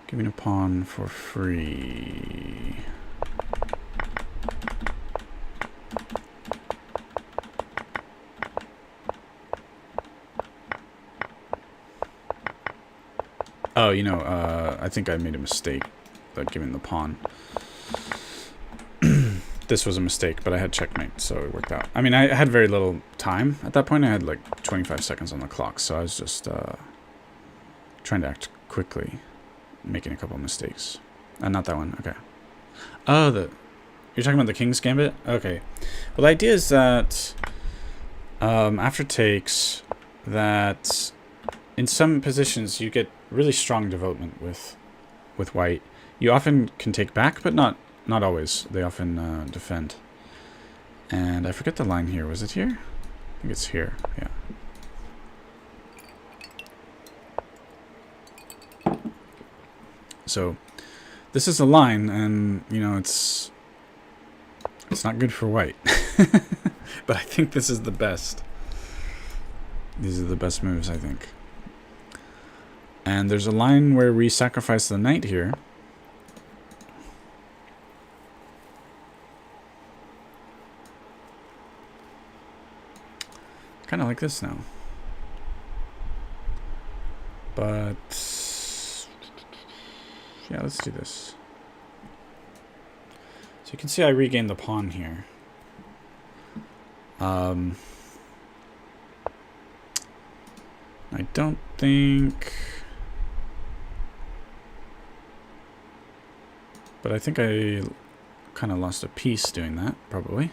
Giving a pawn for free. Oh, you know, I think I made a mistake, like giving the pawn. This was a mistake, but I had checkmate, so it worked out. I mean, I had very little time at that point. I had like 25 seconds on the clock, so I was just trying to act quickly, making a couple of mistakes. Not that one. Okay. Oh, you're talking about the King's Gambit? Okay. Well, the idea is that after takes, that in some positions you get really strong development with white. You often can take back, but not always. They often defend. And I forget the line here. Was it here? I think it's here. Yeah. So this is a line, and you know it's not good for white. But I think this is the best. These are the best moves, I think. And there's a line where we sacrifice the knight here. Kind of like this now. But yeah, let's do this. So you can see I regained the pawn here. I don't think... But I think I kind of lost a piece doing that, probably.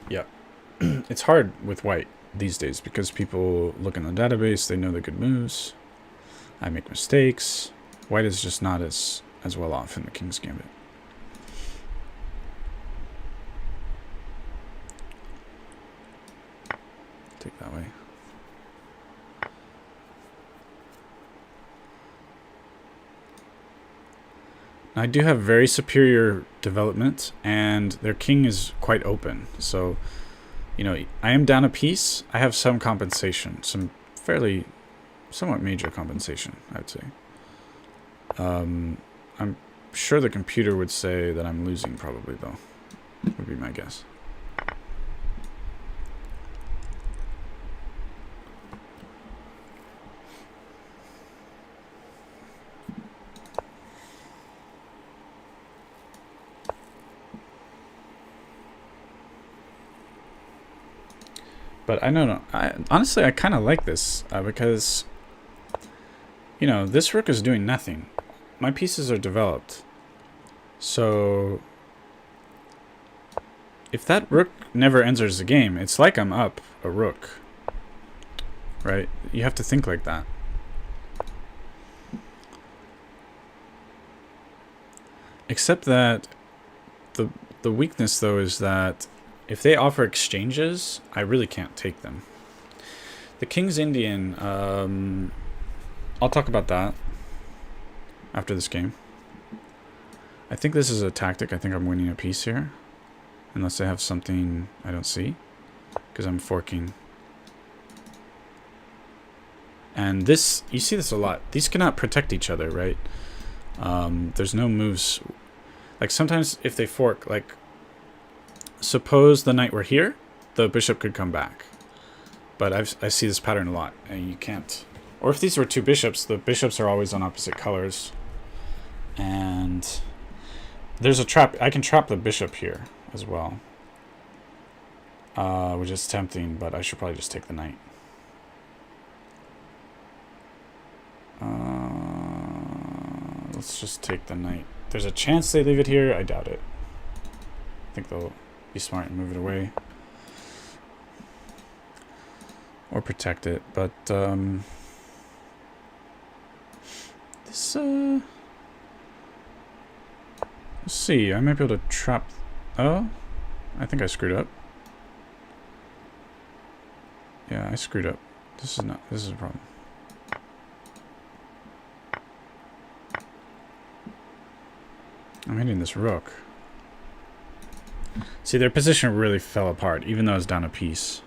Yeah. It's hard with white these days because people look in the database, they know the good moves. I make mistakes. White is just not as well off in the King's Gambit. Take that way. Now, I do have very superior development, and their king is quite open. So, you know, I am down a piece. I have some compensation, some somewhat major compensation, I would say. I'm sure the computer would say that I'm losing, probably, though. Would be my guess. But I don't know. Honestly, I kind of like this because, you know, this rook is doing nothing. My pieces are developed. So if that rook never enters the game, it's like I'm up a rook. Right? You have to think like that. Except that the weakness, though, is that if they offer exchanges, I really can't take them. The King's Indian, I'll talk about that after this game. I think this is a tactic. I think I'm winning a piece here. Unless I have something I don't see. Because I'm forking. And this, you see this a lot. These cannot protect each other, right? There's no moves. Like sometimes if they fork, like suppose the knight were here, the bishop could come back. But I see this pattern a lot, and you can't. Or if these were two bishops, the bishops are always on opposite colors. And there's a trap. I can trap the bishop here as well. Which is tempting, but I should probably just take the knight. let's just take the knight. There's a chance they leave it here. I doubt it. I think they'll be smart and move it away. Or protect it, but this let's see, I might be able to trap. Oh, I think I screwed up. Yeah, I screwed up. This is a problem. I'm hitting this rook. See, their position really fell apart, even though it's down a piece.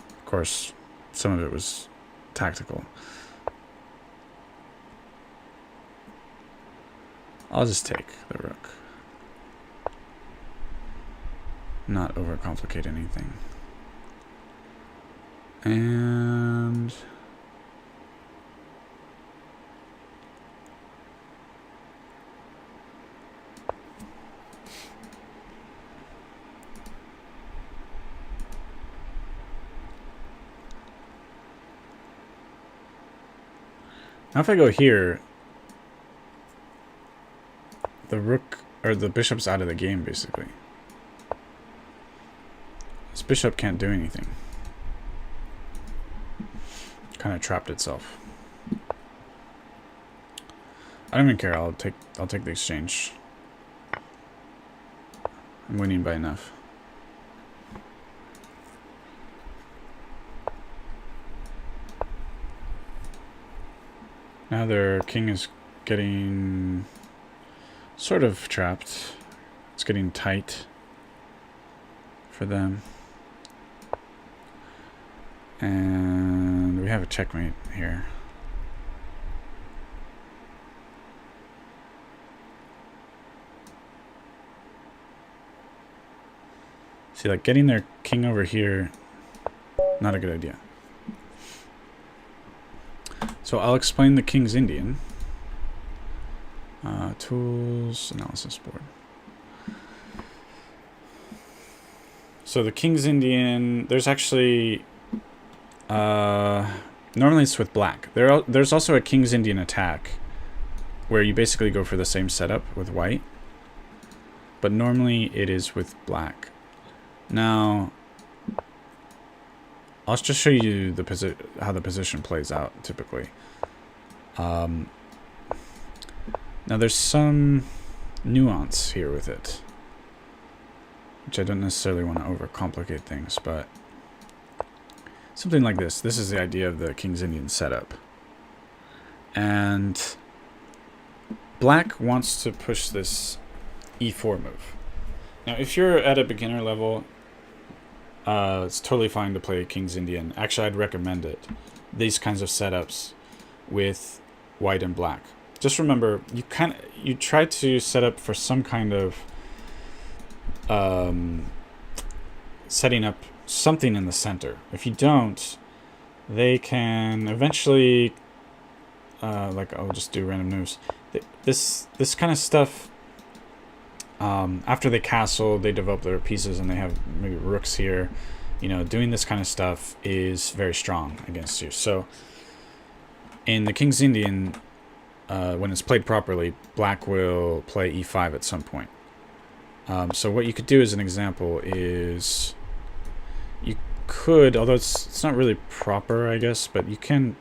Of course, some of it was tactical. I'll just take the rook. Not overcomplicate anything. And now if I go here, the rook or the bishop's out of the game basically. This bishop can't do anything. Kind of trapped itself. I don't even care. I'll take the exchange. I'm winning by enough. Now their king is getting sort of trapped. It's getting tight for them. And we have a checkmate here. See, like getting their king over here, not a good idea. So I'll explain the King's Indian. Tools, analysis board. So the King's Indian, there's actually, normally it's with black. There's also a King's Indian attack where you basically go for the same setup with white, but normally it is with black. Now, I'll just show you the how the position plays out typically. Now there's some nuance here with it, which I don't necessarily want to overcomplicate things, but something like this. This is the idea of the King's Indian setup. And black wants to push this e4 move. Now, if you're at a beginner level, it's totally fine to play King's Indian. Actually, I'd recommend it. These kinds of setups with white and black. Just remember, you try to set up for some kind of setting up something in the center. If you don't, they can eventually, like I'll just do random moves. This kind of stuff. After they castle, they develop their pieces, and they have maybe rooks here. You know, doing this kind of stuff is very strong against you. So, in the King's Indian, when it's played properly, black will play e5 at some point. So what you could do as an example is, you could, although it's not really proper, I guess, but you can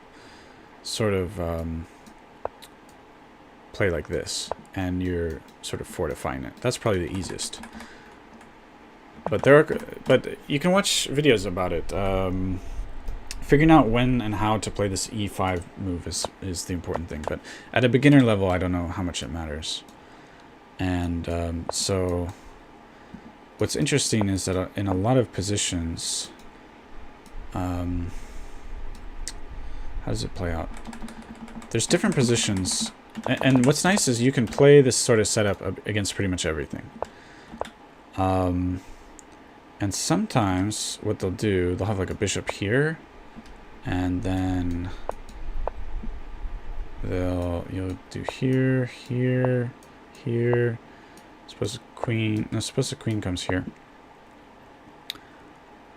sort of play like this, and you're sort of fortifying it. That's probably the easiest. But you can watch videos about it. Figuring out when and how to play this e5 move is the important thing. But at a beginner level, I don't know how much it matters. And so what's interesting is that in a lot of positions, how does it play out? There's different positions. And what's nice is you can play this sort of setup against pretty much everything. And sometimes what they'll do, they'll have like a bishop here, and then you'll do here, here, here. Suppose the queen comes here.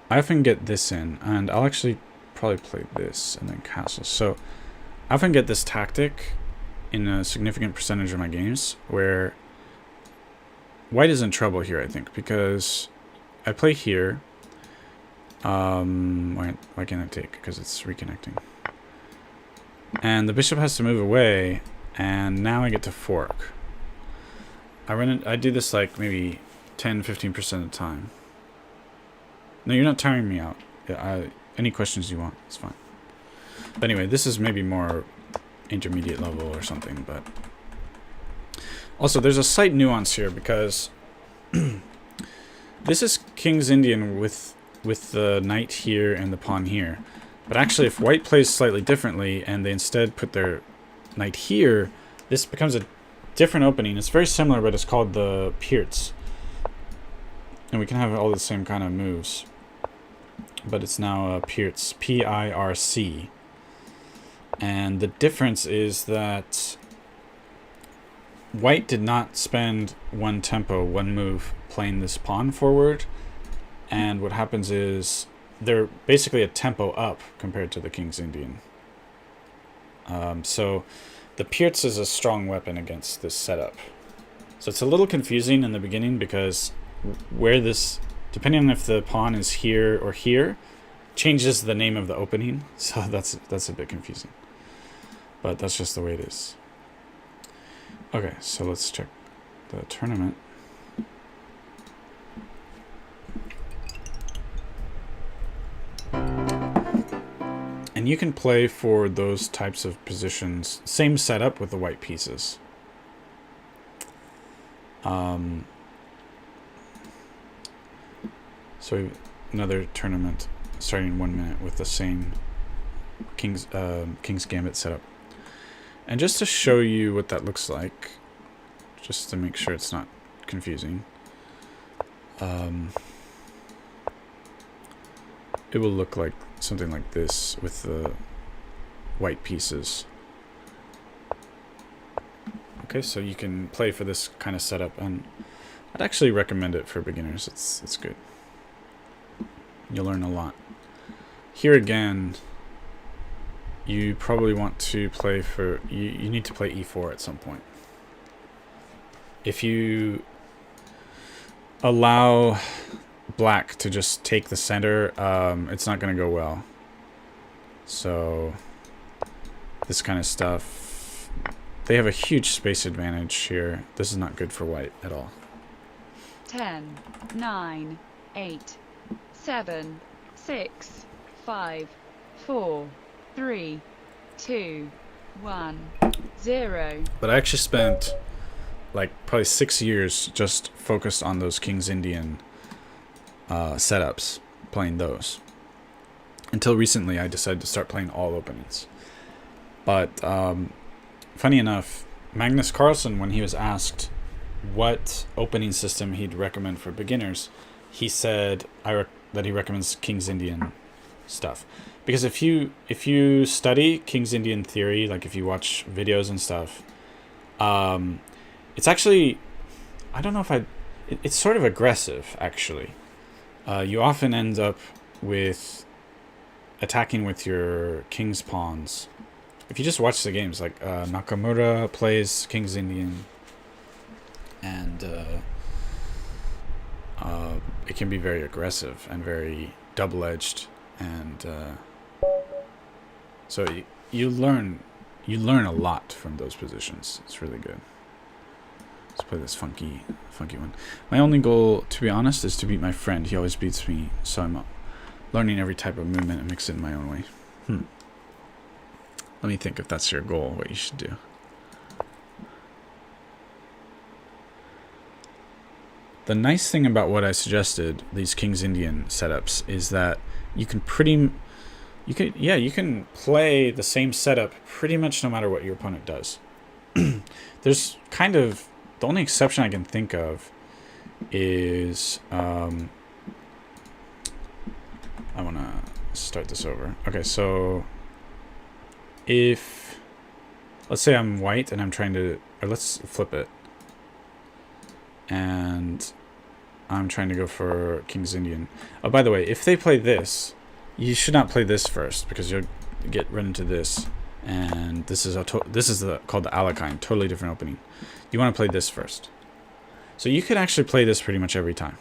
I often get this in, and I'll actually probably play this and then castle. So I often get this tactic in a significant percentage of my games where white is in trouble here, I think, because I play here. Why can't I take? Because it's reconnecting. And the bishop has to move away, and now I get to fork. I do this like maybe 10-15% of the time. No, you're not tiring me out. Yeah, any questions you want, it's fine. But anyway, this is maybe more intermediate level or something, but also there's a slight nuance here because this is King's Indian with the knight here and the pawn here. But actually, if white plays slightly differently and they instead put their knight here, this becomes a different opening. It's very similar, but it's called the Pirc. And we can have all the same kind of moves. But it's now a Pirc, P-I-R-C. And the difference is that white did not spend one tempo, one move, playing this pawn forward. And what happens is they're basically a tempo up compared to the King's Indian. So the Pirc is a strong weapon against this setup. So it's a little confusing in the beginning because where this, depending on if the pawn is here or here, changes the name of the opening. So that's a bit confusing. But that's just the way it is. Okay, so let's check the tournament. And you can play for those types of positions. Same setup with the white pieces. So another tournament starting in 1 minute with the same King's Gambit setup. And just to show you what that looks like, just to make sure it's not confusing, it will look like something like this with the white pieces. Okay, so you can play for this kind of setup, and I'd actually recommend it for beginners. It's good. You'll learn a lot. Here again, you probably want to play for, you need to play e4 at some point. If you allow black to just take the center, it's not going to go well. So this kind of stuff, they have a huge space advantage here. This is not good for white at all.
10, 9, 8, 7, 6, 5, 4, 3, 2, 1, 0.
But I actually spent like probably 6 years just focused on those King's Indian setups, playing those. Until recently, I decided to start playing all openings. But funny enough, Magnus Carlsen, when he was asked what opening system he'd recommend for beginners, he said that he recommends King's Indian stuff. Because if you study King's Indian theory, like if you watch videos and stuff, it's actually, I don't know if it's sort of aggressive, actually. You often end up with attacking with your king's pawns. If you just watch the games, like Nakamura plays King's Indian, and it can be very aggressive and very double-edged, and so you learn a lot from those positions. It's really good. Let's play this funky one. My only goal, to be honest, is to beat my friend. He always beats me, so I'm learning every type of movement and mix it in my own way. Let me think, if that's your goal, what you should do. The nice thing about what I suggested, these King's Indian setups, is that you can you can play the same setup pretty much no matter what your opponent does. There's kind of, the only exception I can think of is, I want to start this over. Okay, so if, let's say I'm white and I'm trying to, or let's flip it, and I'm trying to go for King's Indian. Oh, by the way, if they play this, you should not play this first, because you'll run into this. And this is called the Alekhine, totally different opening. You want to play this first. So you could actually play this pretty much every time.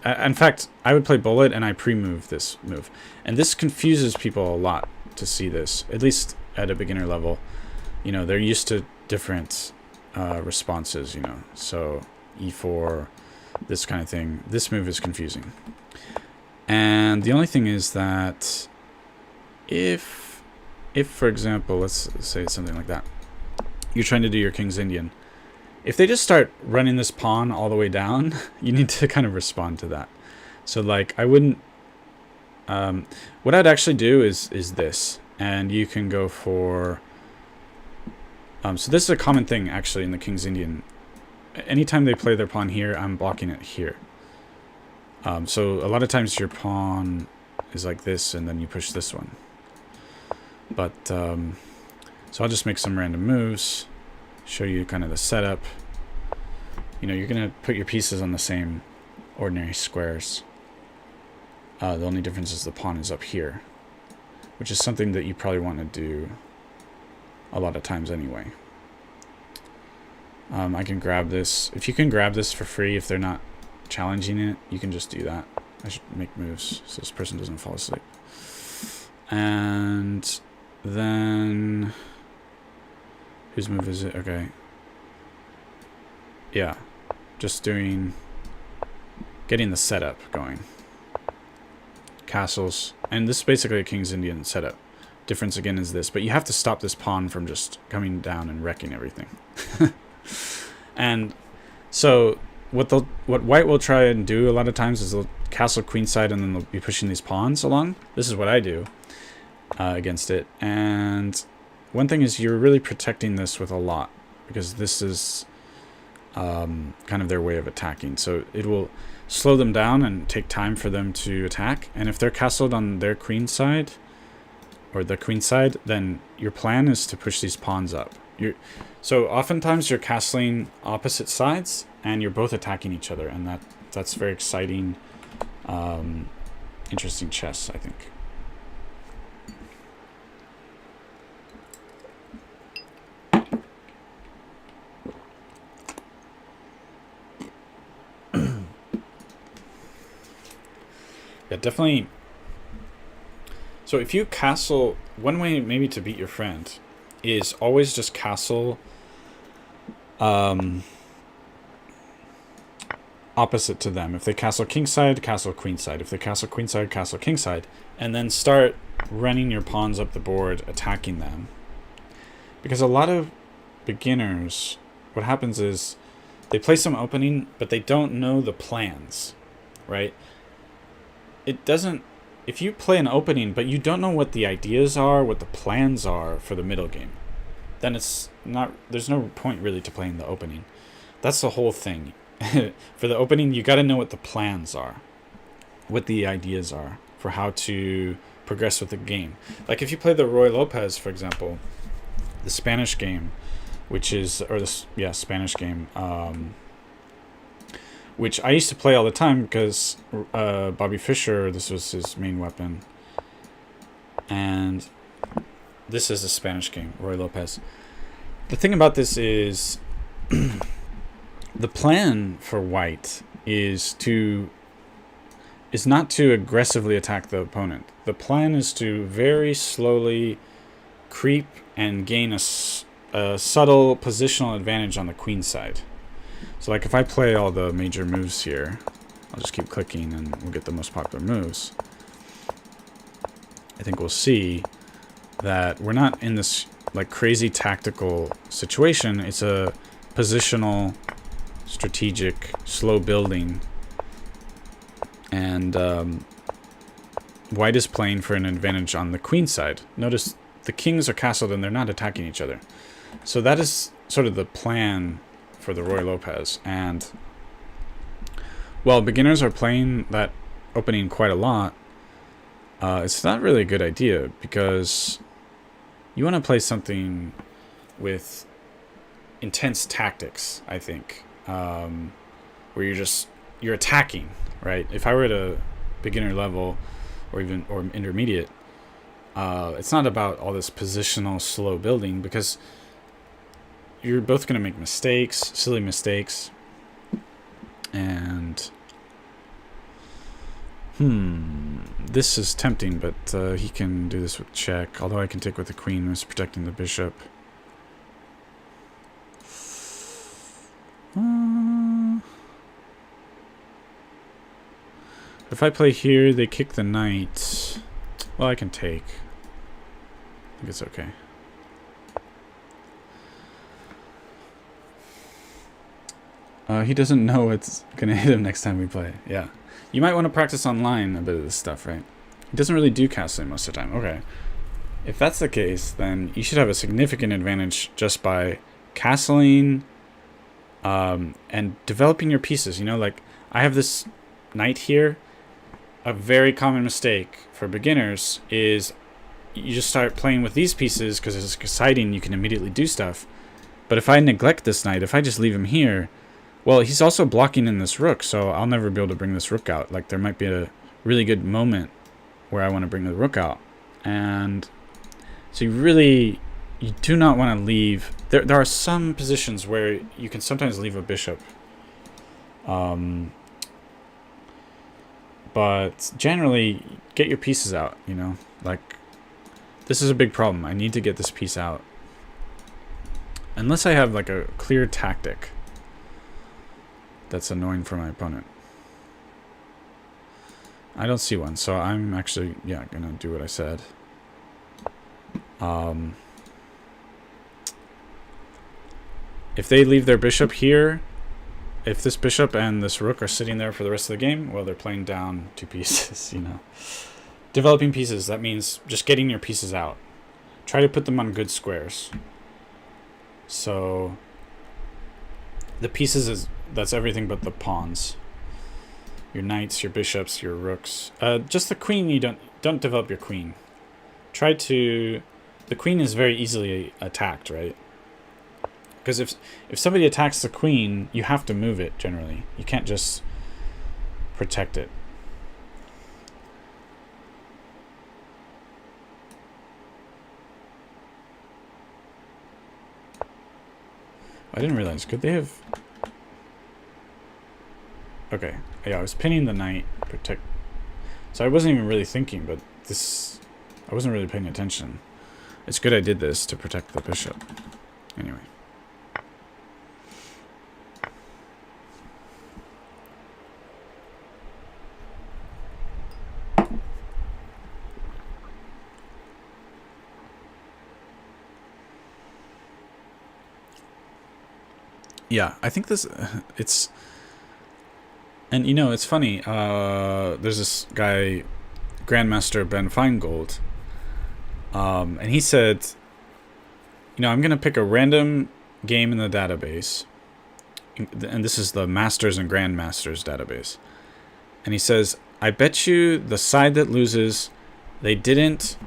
In fact, I would play Bullet and I pre-move this move. And this confuses people a lot to see this, at least at a beginner level. You know, they're used to different responses, you know. So E4, this kind of thing. This move is confusing. And the only thing is that if for example, let's say something like that. You're trying to do your King's Indian. If they just start running this pawn all the way down, you need to kind of respond to that. So like I wouldn't what I'd actually do is this, and you can go for so this is a common thing actually in the King's Indian. Anytime they play their pawn here, I'm blocking it here. So a lot of times your pawn is like this, and then you push this one. But so I'll just make some random moves, show you kind of the setup. You know, you're gonna put your pieces on the same ordinary squares. The only difference is the pawn is up here, which is something that you probably want to do a lot of times anyway. I can grab this. If you can grab this for free, if they're not challenging it, you can just do that. I should make moves so this person doesn't fall asleep. And then whose move is it? Okay. Yeah. Just getting the setup going. Castles. And this is basically a King's Indian setup. Difference again is this, but you have to stop this pawn from just coming down and wrecking everything. And so what white will try and do a lot of times is they'll castle queenside and then they'll be pushing these pawns along. This is what I do against it. And one thing is you're really protecting this with a lot, because this is kind of their way of attacking. So it will slow them down and take time for them to attack. And if they're castled on their queen side or the queen side, then your plan is to push these pawns up. So oftentimes you're castling opposite sides and you're both attacking each other, and that's very exciting, interesting chess, I think. Yeah, definitely. So if you castle, one way maybe to beat your friend is always just castle opposite to them. If they castle kingside, castle queenside. If they castle queenside, castle kingside. And then start running your pawns up the board, attacking them. Because a lot of beginners, what happens is they play some opening, but they don't know the plans, right? It doesn't, if you play an opening, but you don't know what the ideas are, what the plans are for the middle game, then it's not, there's no point really to playing the opening. That's the whole thing. For the opening, you got to know what the plans are, what the ideas are for how to progress with the game. Like if you play the Roy Lopez, for example, the Spanish game, which is, or the, yeah, Spanish game, which I used to play all the time because Bobby Fischer, this was his main weapon. And this is a Spanish game, Roy Lopez. The thing about this is the plan for white is not to aggressively attack the opponent. The plan is to very slowly creep and gain a subtle positional advantage on the queen side. So like if I play all the major moves here, I'll just keep clicking and we'll get the most popular moves. I think we'll see that we're not in this like crazy tactical situation. It's a positional, strategic, slow building. And white is playing for an advantage on the queen side. Notice the kings are castled and they're not attacking each other. So that is sort of the plan for the Roy Lopez. And while beginners are playing that opening quite a lot, it's not really a good idea, because you want to play something with intense tactics, I think, where you're attacking, right? If I were at a beginner level or intermediate, It's not about all this positional slow building, because you're both going to make mistakes, silly mistakes. And this is tempting, but he can do this with check, although I can take with the queen, who's protecting the bishop. If I play here, they kick the knight. Well, I can take. I think it's okay. He doesn't know it's gonna hit him next time we play. Yeah. You might want to practice online a bit of this stuff, right? He doesn't really do castling most of the time. Okay. If that's the case, then you should have a significant advantage just by castling and developing your pieces. You know, like, I have this knight here. A very common mistake for beginners is you just start playing with these pieces because it's exciting, you can immediately do stuff. But if I neglect this knight, if I just leave him here, well, he's also blocking in this rook, so I'll never be able to bring this rook out. Like, there might be a really good moment where I want to bring the rook out. And so you do not want to leave. There are some positions where you can sometimes leave a bishop. But generally, get your pieces out, you know? Like, this is a big problem. I need to get this piece out. Unless I have, like, a clear tactic that's annoying for my opponent. I don't see one, so I'm actually, yeah, gonna do what I said. If they leave their bishop here, if this bishop and this rook are sitting there for the rest of the game, well, they're playing down 2 pieces, you know. Developing pieces, that means just getting your pieces out. Try to put them on good squares. So the pieces that's everything but the pawns. Your knights, your bishops, your rooks. Just the queen, you don't develop your queen. The queen is very easily attacked, right? Because if somebody attacks the queen, you have to move it, generally. You can't just protect it. I didn't realize. Could they have... Okay. Yeah, I was pinning the knight. Protect. So I wasn't even really thinking, but this... I wasn't really paying attention. It's good I did this to protect the bishop. Anyway. Yeah, I think this, it's, and you know, it's funny, there's this guy, Grandmaster Ben Feingold, and he said, you know, I'm going to pick a random game in the database, and this is the Masters and Grandmasters database, and he says, I bet you the side that loses, they didn't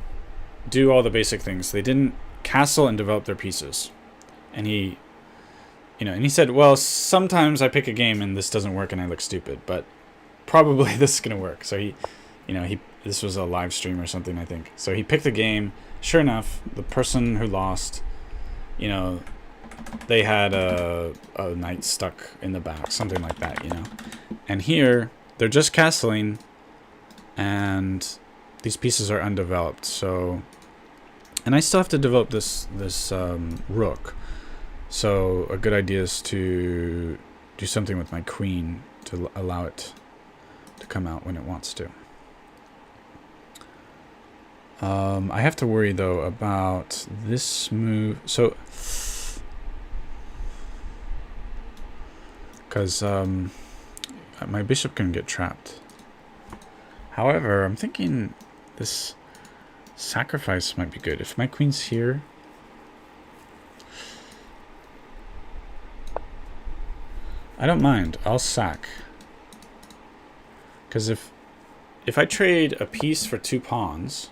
do all the basic things. They didn't castle and develop their pieces. And he... You know, and he said, well, sometimes I pick a game and this doesn't work and I look stupid, but probably this is going to work. So this was a live stream or something, I think. So he picked the game. Sure enough, the person who lost, you know, they had a knight stuck in the back, something like that, you know. And here, they're just castling and these pieces are undeveloped. So, and I still have to develop this rook. So a good idea is to do something with my queen to allow it to come out when it wants to. I have to worry, though, about this move. So, because my bishop can get trapped. However, I'm thinking this sacrifice might be good. If my queen's here... I don't mind. I'll sack. Because if I trade a piece for 2 pawns...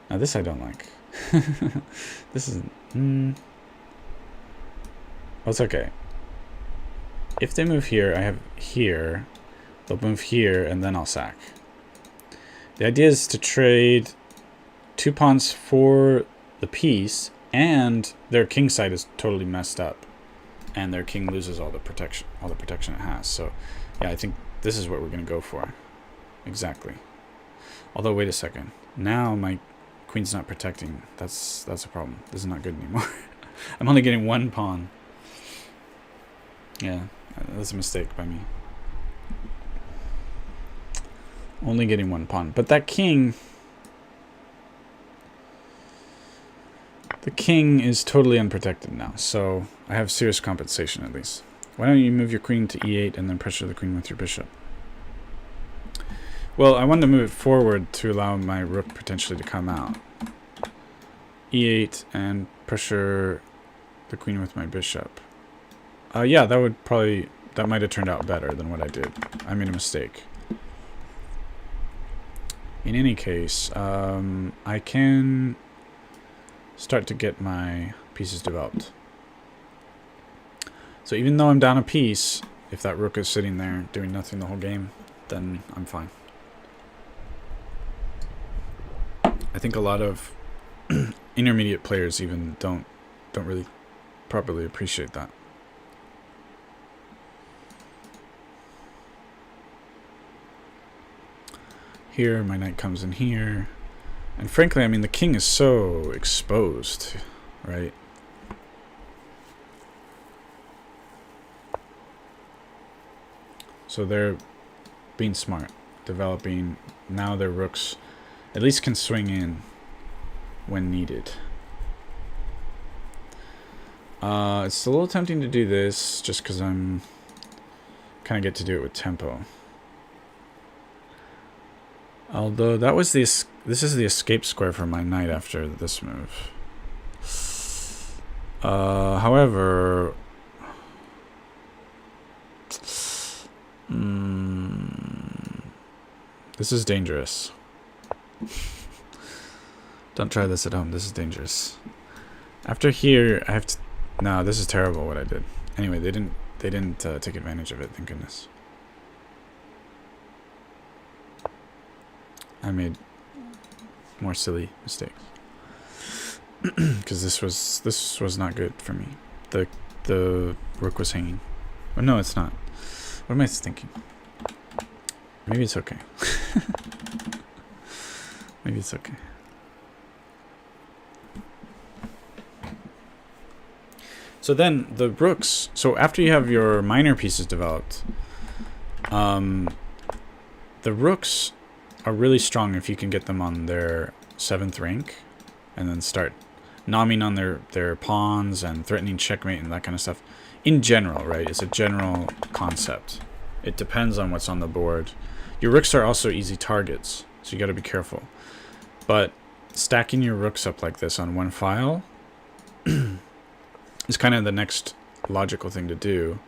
Now this I don't like. This is... Well, it's okay. If they move here, I have here. They'll move here, and then I'll sack. The idea is to trade 2 pawns for the piece, and their king side is totally messed up, and their king loses all the protection it has. So yeah, I think this is what we're going to go for. Exactly. Although, wait a second. Now my queen's not protecting. That's a problem. This is not good anymore. I'm only getting 1 pawn. Yeah, that's a mistake by me. Only getting 1 pawn. But that king... The king is totally unprotected now, so I have serious compensation at least. Why don't you move your queen to e8 and then pressure the queen with your bishop? Well, I wanted to move it forward to allow my rook potentially to come out. e8 and pressure the queen with my bishop. Yeah, that might have turned out better than what I did. I made a mistake. In any case, I can start to get my pieces developed. So even though I'm down a piece, if that rook is sitting there doing nothing the whole game, then I'm fine. I think a lot of intermediate players even don't really properly appreciate that. Here, my knight comes in here. And frankly, I mean, the king is so exposed, right? So they're being smart, developing. Now their rooks at least can swing in when needed. It's a little tempting to do this just because I'm kind of get to do it with tempo. Although that was this is the escape square for my knight after this move. However, this is dangerous. Don't try this at home. This is dangerous. After here, I have to. No, this is terrible. What I did. Anyway, they didn't take advantage of it. Thank goodness. I made more silly mistakes because this was not good for me. The rook was hanging. Oh, no, it's not. What am I thinking? Maybe it's okay. Maybe it's okay. So then the rooks. So after you have your minor pieces developed, the rooks are really strong if you can get them on their 7th rank and then start nomming on their pawns and threatening checkmate and that kind of stuff. In general, right? It's a general concept. It depends on what's on the board. Your rooks are also easy targets, so you got to be careful. But stacking your rooks up like this on one file is kind of the next logical thing to do.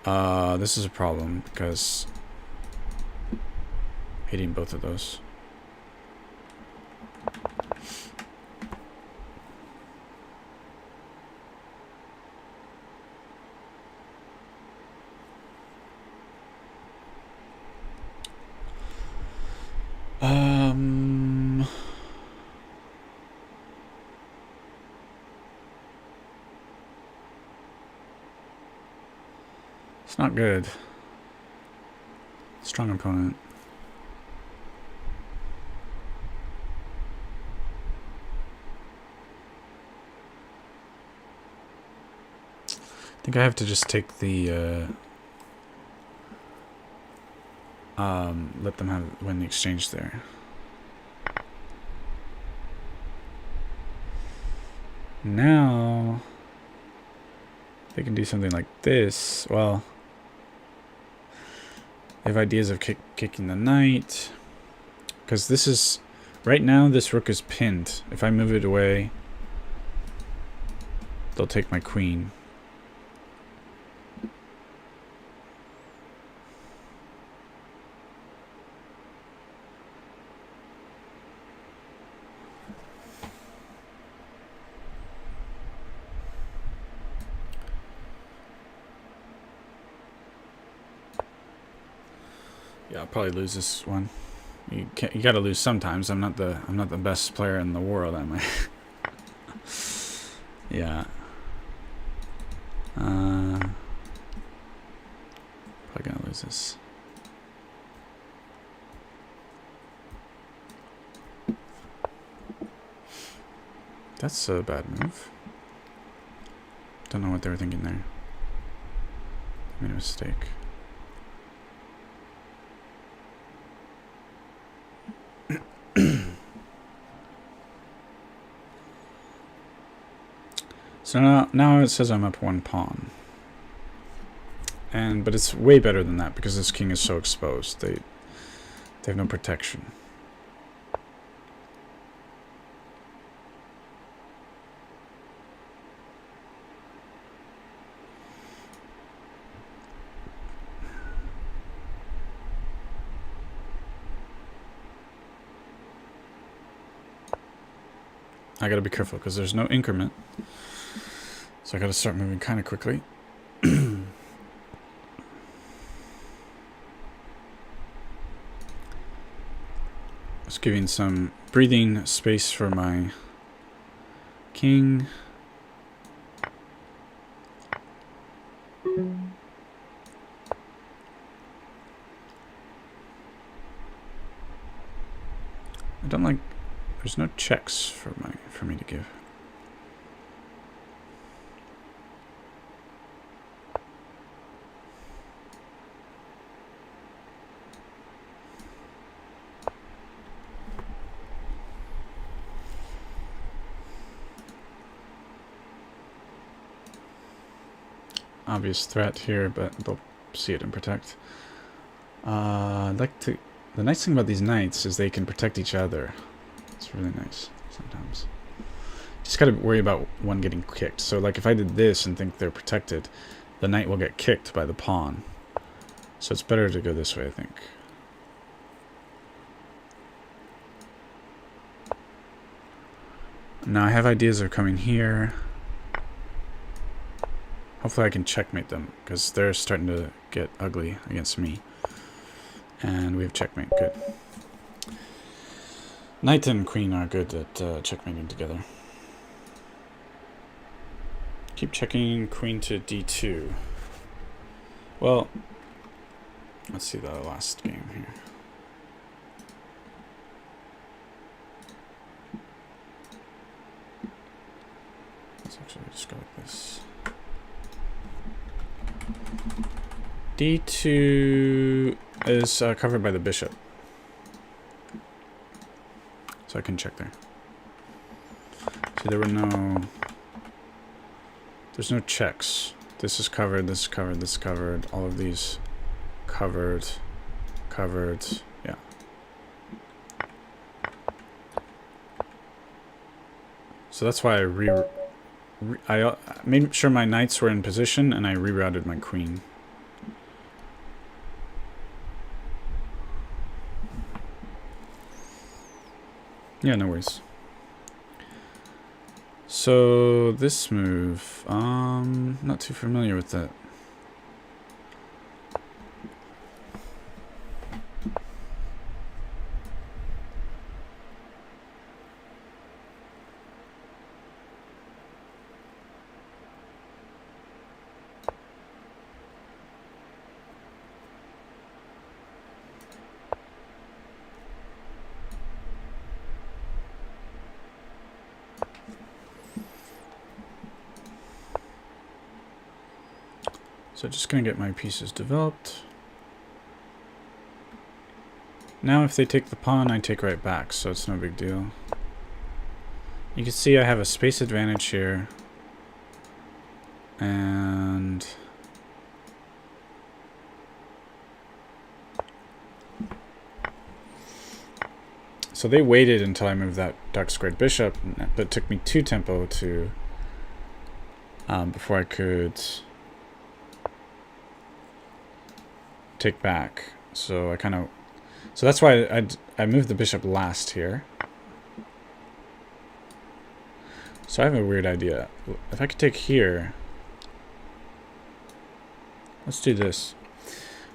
This is a problem because hitting both of those. It's not good. Strong opponent. I think I have to just take the let them win the exchange there. Now they can do something like this. Well, they have ideas of kicking the knight, because this is right now this rook is pinned. If I move it away, they'll take my queen. Yeah, I'll probably lose this one. You gotta lose sometimes. I'm not the best player in the world, am I? Yeah. Probably gonna lose this. That's a bad move. Don't know what they were thinking there. Made a mistake. So now it says I'm up 1 pawn. But it's way better than that because this king is so exposed. They have no protection. I gotta be careful because there's no increment. So I gotta start moving kind of quickly. Just giving some breathing space for my king. I don't like. There's no checks for me to give. Obvious threat here, but they'll see it and protect. I'd like to. The nice thing about these knights is they can protect each other. It's really nice sometimes. Just gotta worry about one getting kicked. So like if I did this and think they're protected, the knight will get kicked by the pawn. So it's better to go this way, I think. Now I have ideas of coming here. Hopefully I can checkmate them, because they're starting to get ugly against me. And we have checkmate, good. Knight and queen are good at checkmating together. Keep checking queen to d2. Well, let's see the last game here. Let's actually just go like this. d2 is covered by the bishop. So I can check there. See, there were no... There's no checks. This is covered, this is covered, this is covered. All of these covered, covered, yeah. So that's why I made sure my knights were in position and I rerouted my queen. Yeah, no worries. So this move, not too familiar with that. So just gonna get my pieces developed. Now if they take the pawn, I take right back, so it's no big deal. You can see I have a space advantage here. And so they waited until I moved that dark squared bishop, but it took me 2 tempo to before I could take back. So I kind of, so that's why I moved the bishop last here. So I have a weird idea. If I could take here, let's do this,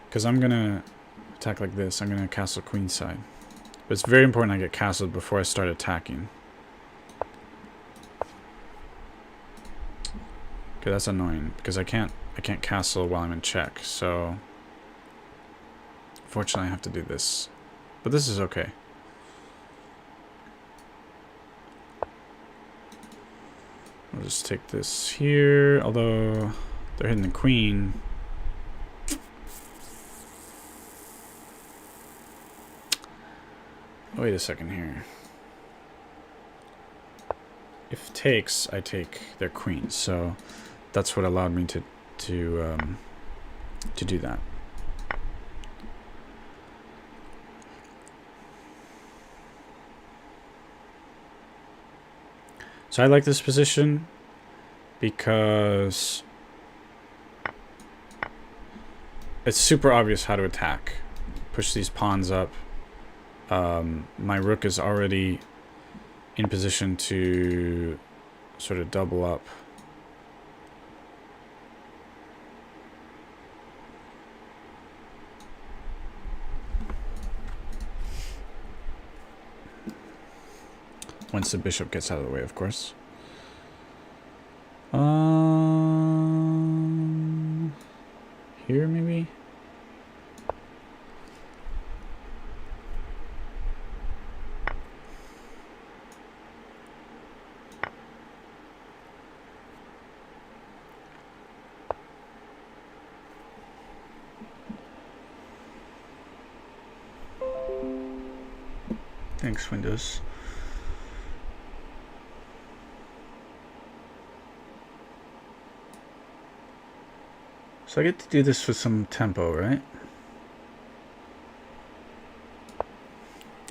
because I'm gonna attack like this. I'm gonna castle queenside. But it's very important I get castled before I start attacking. Okay, that's annoying because I can't castle while I'm in check. So fortunately, I have to do this, but this is okay. I'll just take this here. Although they're hitting the queen. Wait a second here. If takes, I take their queen. So that's what allowed me to do that. So I like this position because it's super obvious how to attack. Push these pawns up. My rook is already in position to sort of double up. Once the bishop gets out of the way, of course. Here maybe? Thanks, Windows. So I get to do this with some tempo, right?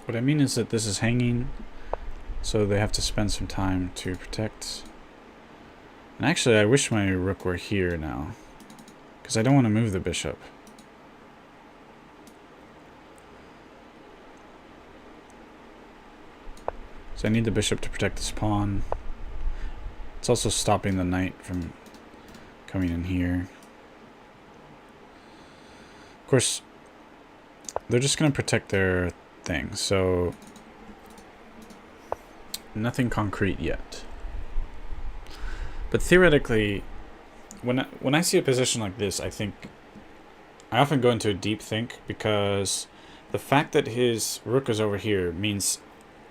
What I mean is that this is hanging, so they have to spend some time to protect. And actually, I wish my rook were here now, because I don't want to move the bishop. So I need the bishop to protect this pawn. It's also stopping the knight from coming in here. Of course, they're just going to protect their thing, so nothing concrete yet. But theoretically, when I see a position like this, I often go into a deep think, because the fact that his rook is over here means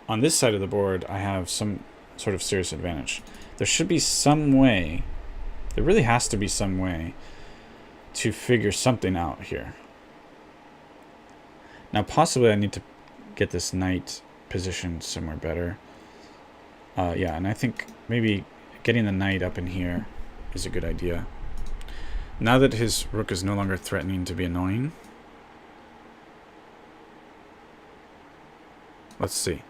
on this side of the board I have some sort of serious advantage. There should be some way, there really has to be some way to figure something out here. Now possibly I need to get this knight positioned somewhere better. Yeah, and I think maybe getting the knight up in here is a good idea. Now that his rook is no longer threatening to be annoying. Let's see.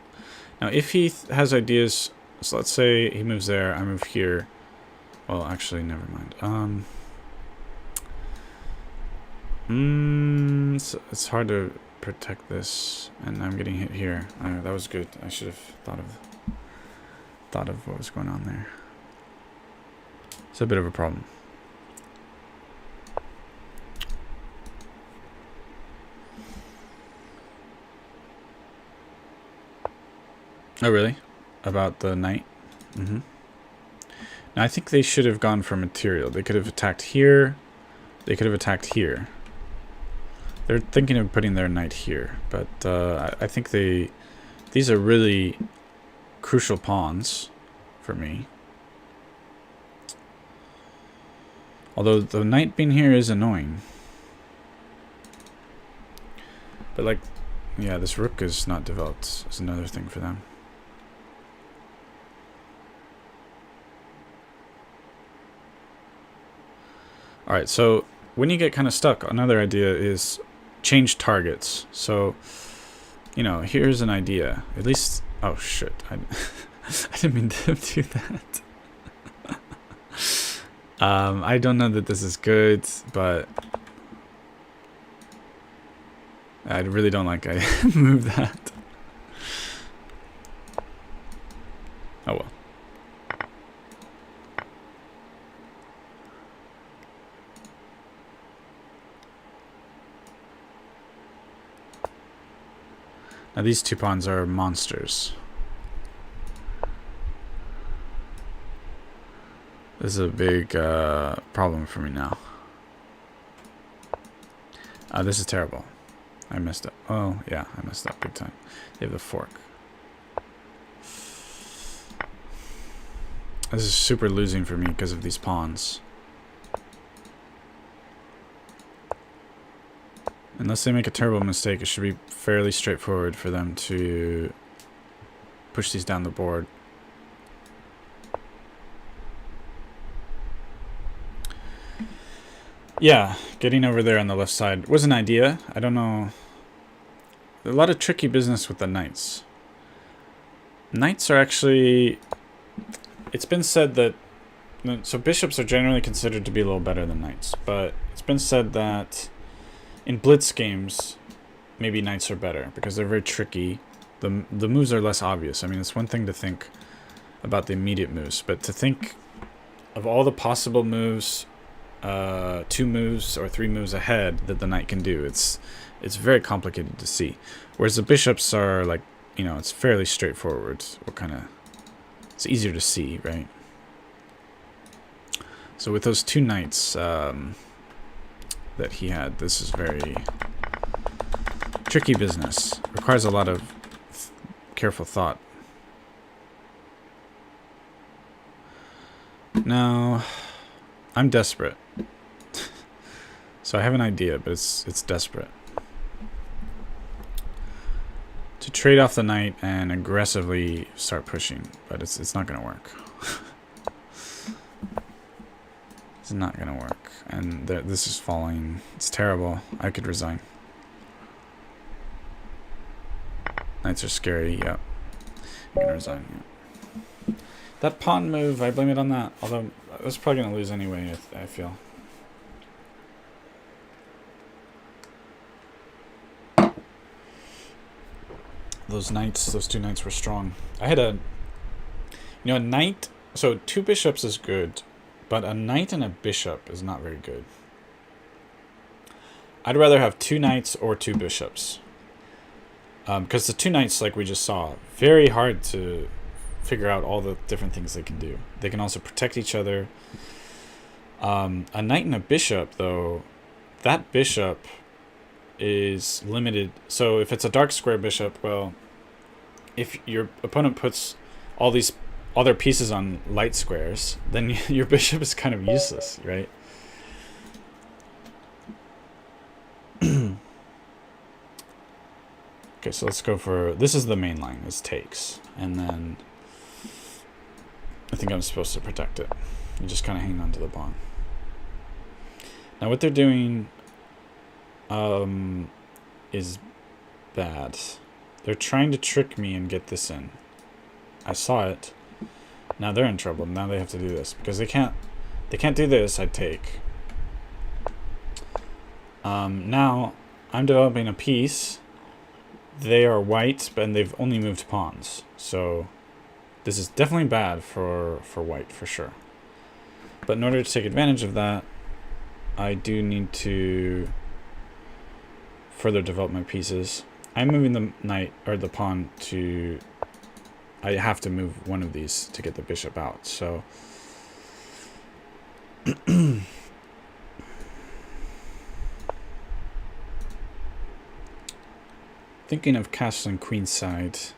Now if he has ideas, so let's say he moves there, I move here. Well, actually, never mind. It's hard to protect this, and I'm getting hit here. That was good. I should have thought of what was going on there. It's a bit of a problem. Oh, really? About the knight? Mm-hmm. Now, I think they should have gone for material. They could have attacked here. They could have attacked here. They're thinking of putting their knight here, but I think these are really crucial pawns for me. Although the knight being here is annoying. But like, yeah, this rook is not developed. Is another thing for them. Alright, so when you get kind of stuck, another idea is change targets. So, you know, here's an idea. At least, oh shit, I didn't mean to do that. I don't know that this is good, but I really don't like I moved that. Oh well. Now these two pawns are monsters. This is a big problem for me now. This is terrible. I messed up. Oh, yeah, I messed up big time. They have the fork. This is super losing for me because of these pawns. Unless they make a terrible mistake, it should be fairly straightforward for them to push these down the board. Yeah, getting over there on the left side was an idea. I don't know. A lot of tricky business with the knights. Knights are actually... It's been said that... So bishops are generally considered to be a little better than knights. But it's been said that in blitz games, maybe knights are better. Because they're very tricky. The moves are less obvious. I mean, it's one thing to think about the immediate moves. But to think of all the possible moves... 2 moves or 3 moves ahead that the knight can do. It's very complicated to see. Whereas the bishops are like, you know, it's fairly straightforward. It's easier to see, right? So with those 2 knights that he had, this is very tricky business. Requires a lot of careful thought. Now, I'm desperate. So I have an idea, but it's desperate. To trade off the knight and aggressively start pushing, but it's not gonna work. It's not gonna work. And this is falling. It's terrible. I could resign. Knights are scary, yep. I'm gonna resign, yeah. That pawn move, I blame it on that. Although I was probably gonna lose anyway, I feel. Those knights, those 2 knights were strong. I had a knight. So 2 bishops is good, but a knight and a bishop is not very good. I'd rather have 2 knights or 2 bishops. Because the 2 knights, like we just saw, very hard to figure out all the different things they can do. They can also protect each other. A knight and a bishop, though, that bishop is limited. So if it's a dark square bishop, well, if your opponent puts all these other pieces on light squares, then your bishop is kind of useless, right? Okay, so let's go for... This is the main line, is takes. And then I think I'm supposed to protect it. You just kind of hang on to the pawn. Now what they're doing is bad. They're trying to trick me and get this in. I saw it. Now they're in trouble. Now they have to do this because they can't do this. I take. Now I'm developing a piece. They are white, and they've only moved pawns. So this is definitely bad for white for sure. But in order to take advantage of that, I do need to further develop my pieces. I'm moving the knight or the pawn to... I have to move one of these to get the bishop out. So thinking of castling queenside,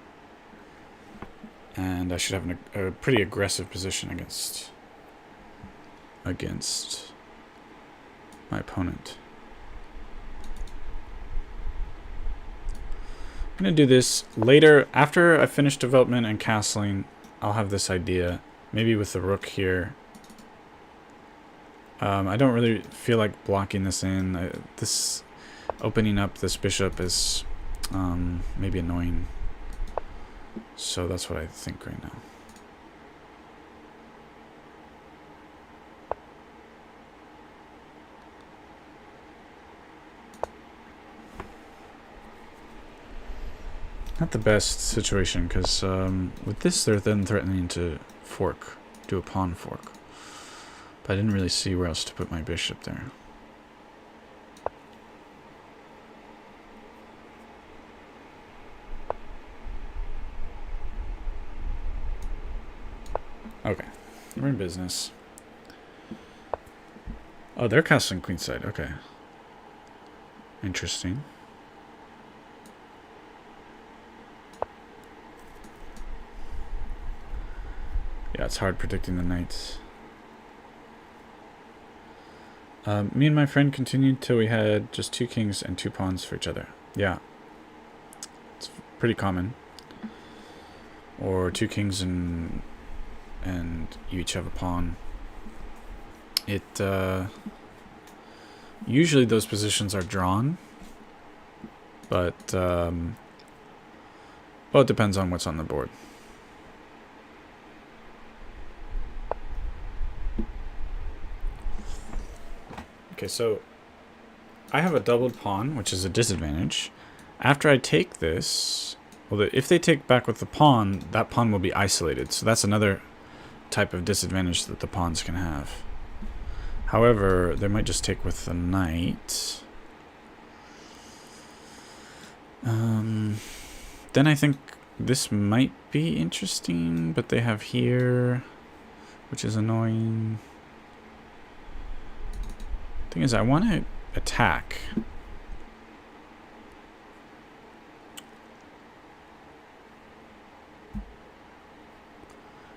and I should have a pretty aggressive position against my opponent. I'm going to do this later. After I finish development and castling, I'll have this idea. Maybe with the rook here. I don't really feel like blocking this in. This opening up this bishop is maybe annoying. So that's what I think right now. Not the best situation, because with this they're then threatening to fork, do a pawn fork. But I didn't really see where else to put my bishop there. Okay, we're in business. Oh, they're castling queenside. Okay. Interesting. Yeah, it's hard predicting the knights. Me and my friend continued till we had just 2 kings and 2 pawns for each other. Yeah. It's pretty common. Or 2 kings and you each have a pawn. It usually those positions are drawn, but well, it depends on what's on the board. Okay, so I have a doubled pawn, which is a disadvantage. After I take this, well, if they take back with the pawn, that pawn will be isolated. So that's another type of disadvantage that the pawns can have. However, they might just take with the knight. Then I think this might be interesting, but they have here, which is annoying. Thing is, I want to attack.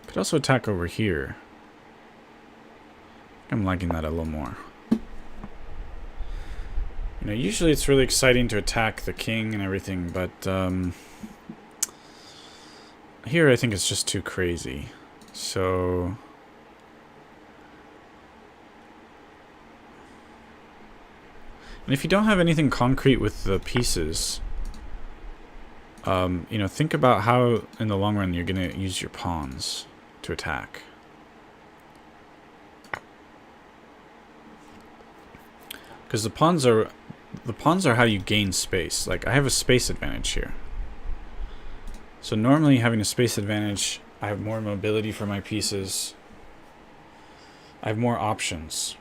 Could also attack over here. I'm liking that a little more. You know, usually it's really exciting to attack the king and everything, but here I think it's just too crazy. So and if you don't have anything concrete with the pieces, you know, think about how in the long run you're going to use your pawns to attack. Because the pawns are how you gain space. Like, I have a space advantage here. So normally having a space advantage, I have more mobility for my pieces. I have more options.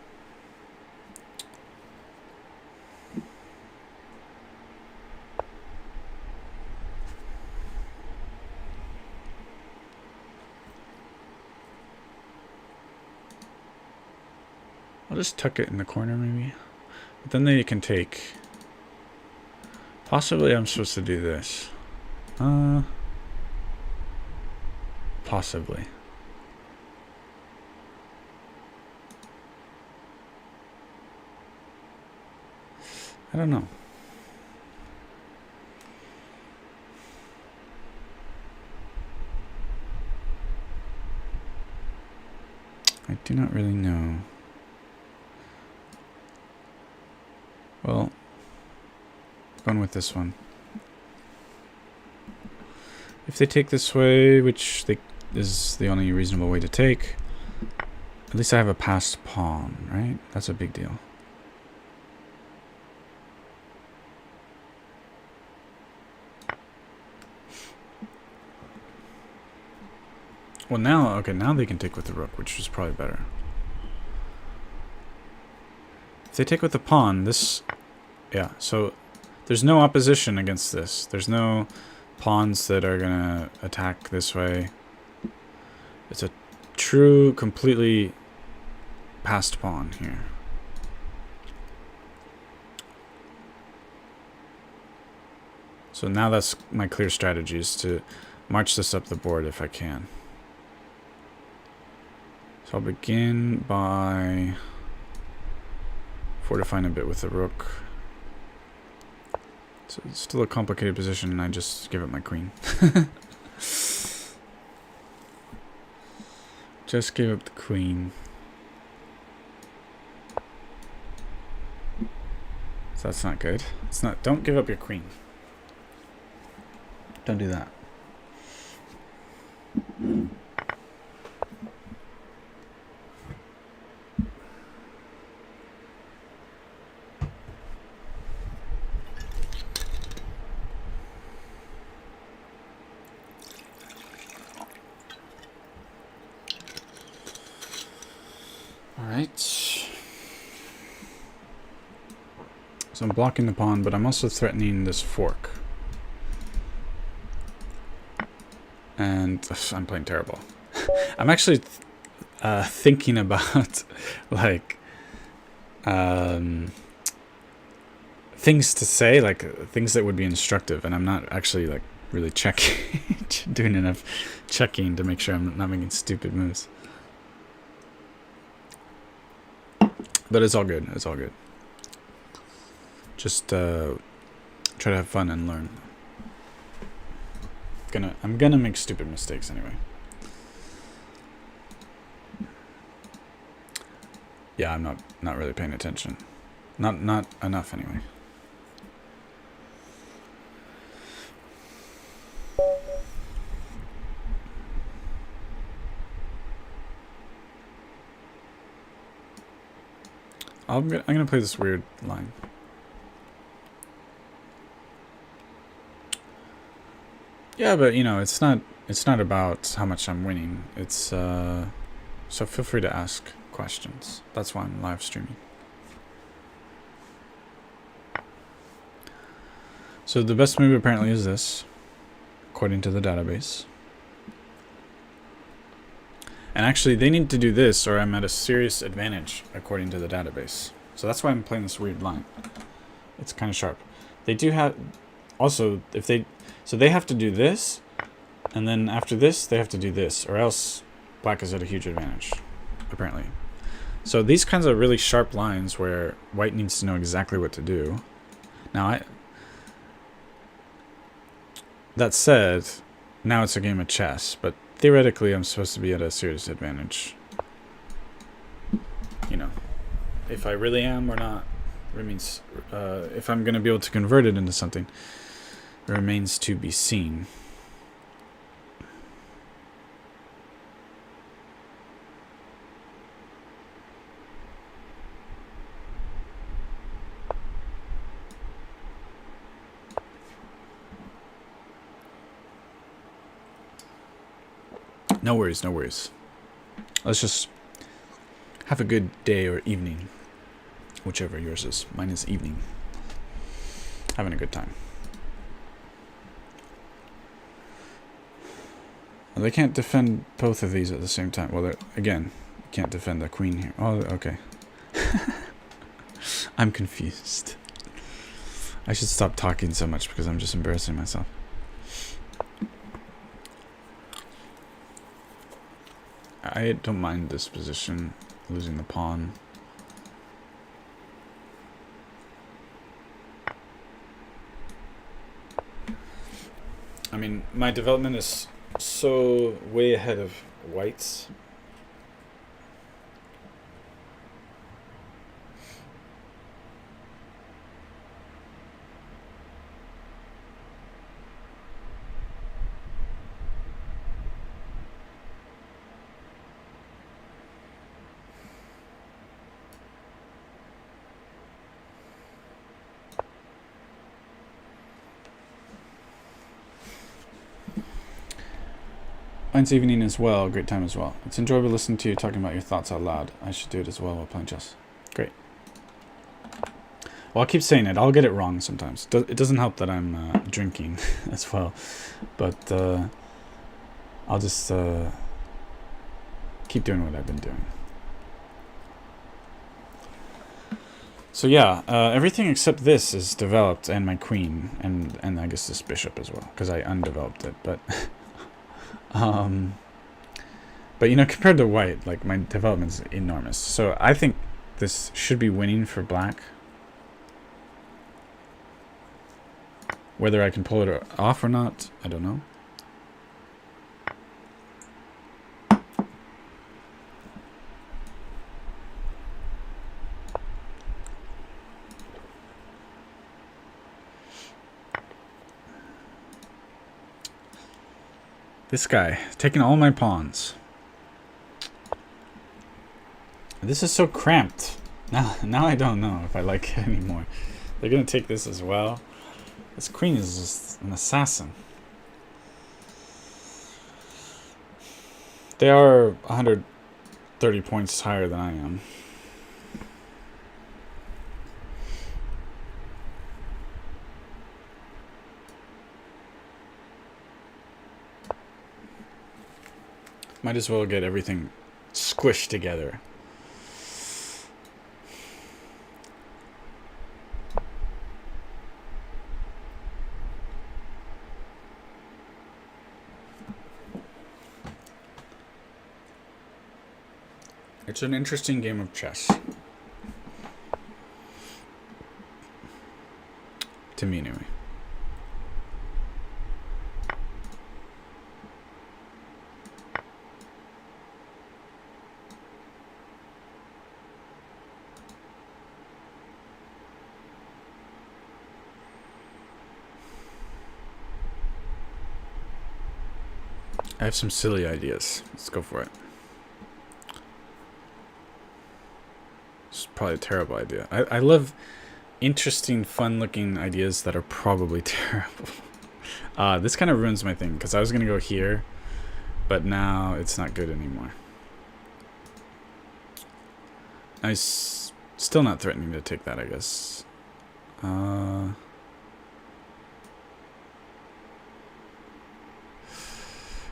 I'll just tuck it in the corner maybe. But then they can take. Possibly I'm supposed to do this. Possibly. I don't know. I do not really know. Well, going with this one. If they take this way, which is the only reasonable way to take, at least I have a passed pawn, right? That's a big deal. Well, now, okay, now they can take with the rook, which is probably better. If they take with the pawn, this... Yeah, so there's no opposition against this. There's no pawns that are going to attack this way. It's a true, completely passed pawn here. So now that's my clear strategy, is to march this up the board if I can. So I'll begin by fortifying a bit with the rook. So it's still a complicated position, and I just give up my queen. Just gave up the queen. So that's not good. It's not. Don't give up your queen. Don't do that. Alright. So I'm blocking the pawn, but I'm also threatening this fork. And I'm playing terrible. I'm actually thinking about like things to say, like things that would be instructive, and I'm not actually like really checking, doing enough checking to make sure I'm not making stupid moves. But it's all good. It's all good. Just try to have fun and learn. I'm gonna make stupid mistakes anyway. Yeah, I'm not really paying attention. Not enough anyway. I'm gonna play this weird line. Yeah, but you know, it's not about how much I'm winning. It's so feel free to ask questions. That's why I'm live streaming. So the best move apparently is this, according to the database. And actually, they need to do this, or I'm at a serious advantage, according to the database. So that's why I'm playing this weird line. It's kind of sharp. They do have... Also, if they... So they have to do this, and then after this, they have to do this, or else black is at a huge advantage, apparently. So these kinds of really sharp lines where white needs to know exactly what to do. Now, that said, now it's a game of chess, but theoretically, I'm supposed to be at a serious advantage. You know, if I really am or not, remains. If I'm going to be able to convert it into something, remains to be seen. No worries, no worries. Let's just have a good day or evening. Whichever yours is. Mine is evening. Having a good time. Well, they can't defend both of these at the same time. Well, again, you can't defend the queen here. Oh, okay. I'm confused. I should stop talking so much because I'm just embarrassing myself. I don't mind this position, losing the pawn. I mean, my development is so way ahead of white's. Mine's evening as well. Great time as well. It's enjoyable listening to you talking about your thoughts out loud. I should do it as well while playing chess. Great. Well, I'll keep saying it. I'll get it wrong sometimes. It doesn't help that I'm drinking as well. But I'll just keep doing what I've been doing. So yeah, everything except this is developed, and my queen, and I guess this bishop as well, because I undeveloped it. But but you know, compared to white, like my development's enormous. So I think this should be winning for black. Whether I can pull it off or not, I don't know. This guy, taking all my pawns. This is so cramped. Now I don't know if I like it anymore. They're gonna take this as well. This queen is just an assassin. They are 130 points higher than I am. Might as well get everything squished together. It's an interesting game of chess. To me, anyway. I have some silly ideas. Let's go for it. It's probably a terrible idea. I love interesting, fun-looking ideas that are probably terrible. This kind of ruins my thing, because I was going to go here, but now it's not good anymore. I'm still not threatening to take that, I guess.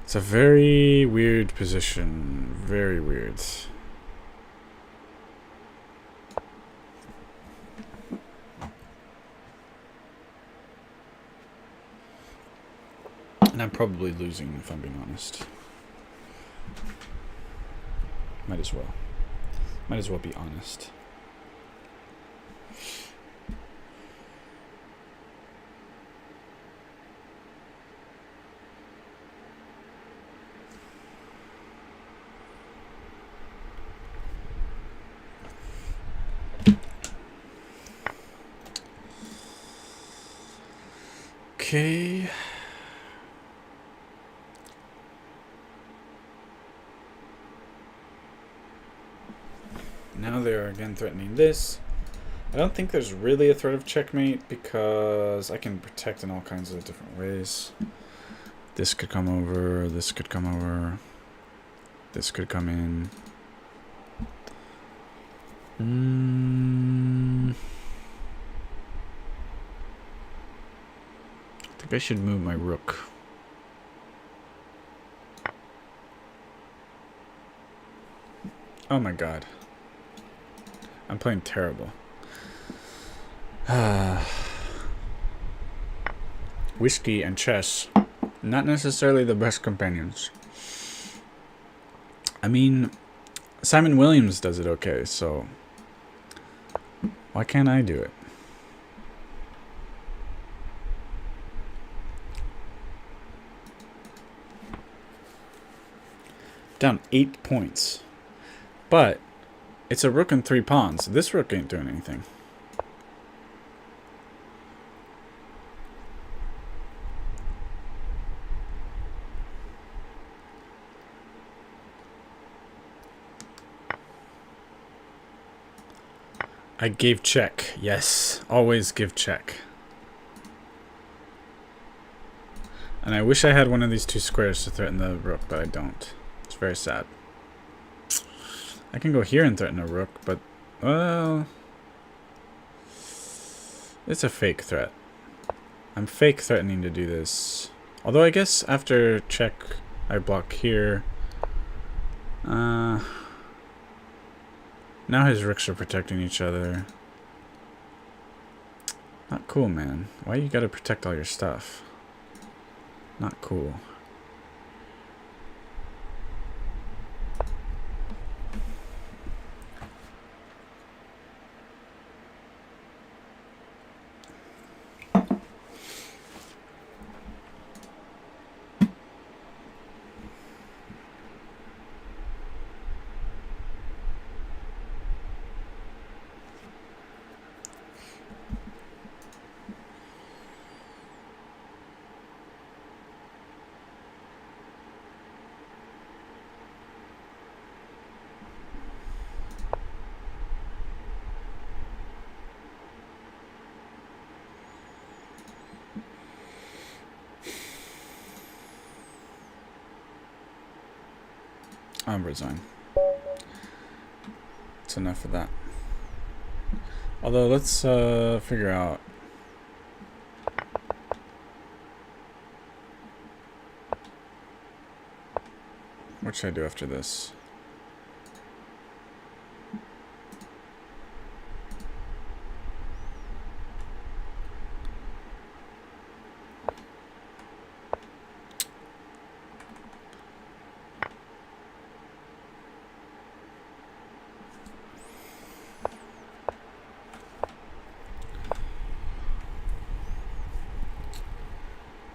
It's a very weird position. Very weird. And I'm probably losing, if I'm being honest. Might as well. Might as well be honest. Okay. Now they are again threatening this. I don't think there's really a threat of checkmate because I can protect in all kinds of different ways. This could come over, this could come over, this could come in. I think I should move my rook. Oh my god. I'm playing terrible. Whiskey and chess, not necessarily the best companions. I mean, Simon Williams does it okay, so why can't I do it? Down 8 points. But it's a rook and 3 pawns. This rook ain't doing anything. I gave check. Yes, always give check. And I wish I had one of these 2 squares to threaten the rook, but I don't. It's very sad. I can go here and threaten a rook, but, well, it's a fake threat. I'm fake threatening to do this. Although I guess after check, I block here. Now his rooks are protecting each other. Not cool, man. Why you gotta protect all your stuff? Not cool. I'll resign. It's enough of that. Although, let's figure out. What should I do after this?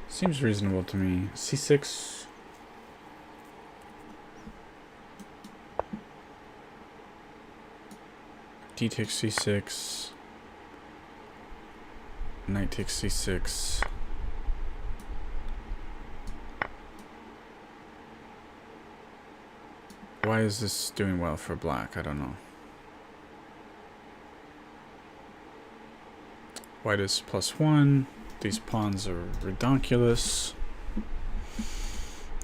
Seems reasonable to me. C6. D takes C6. Knight takes C6. Why is this doing well for black? I don't know. White is +1. These pawns are redonkulous.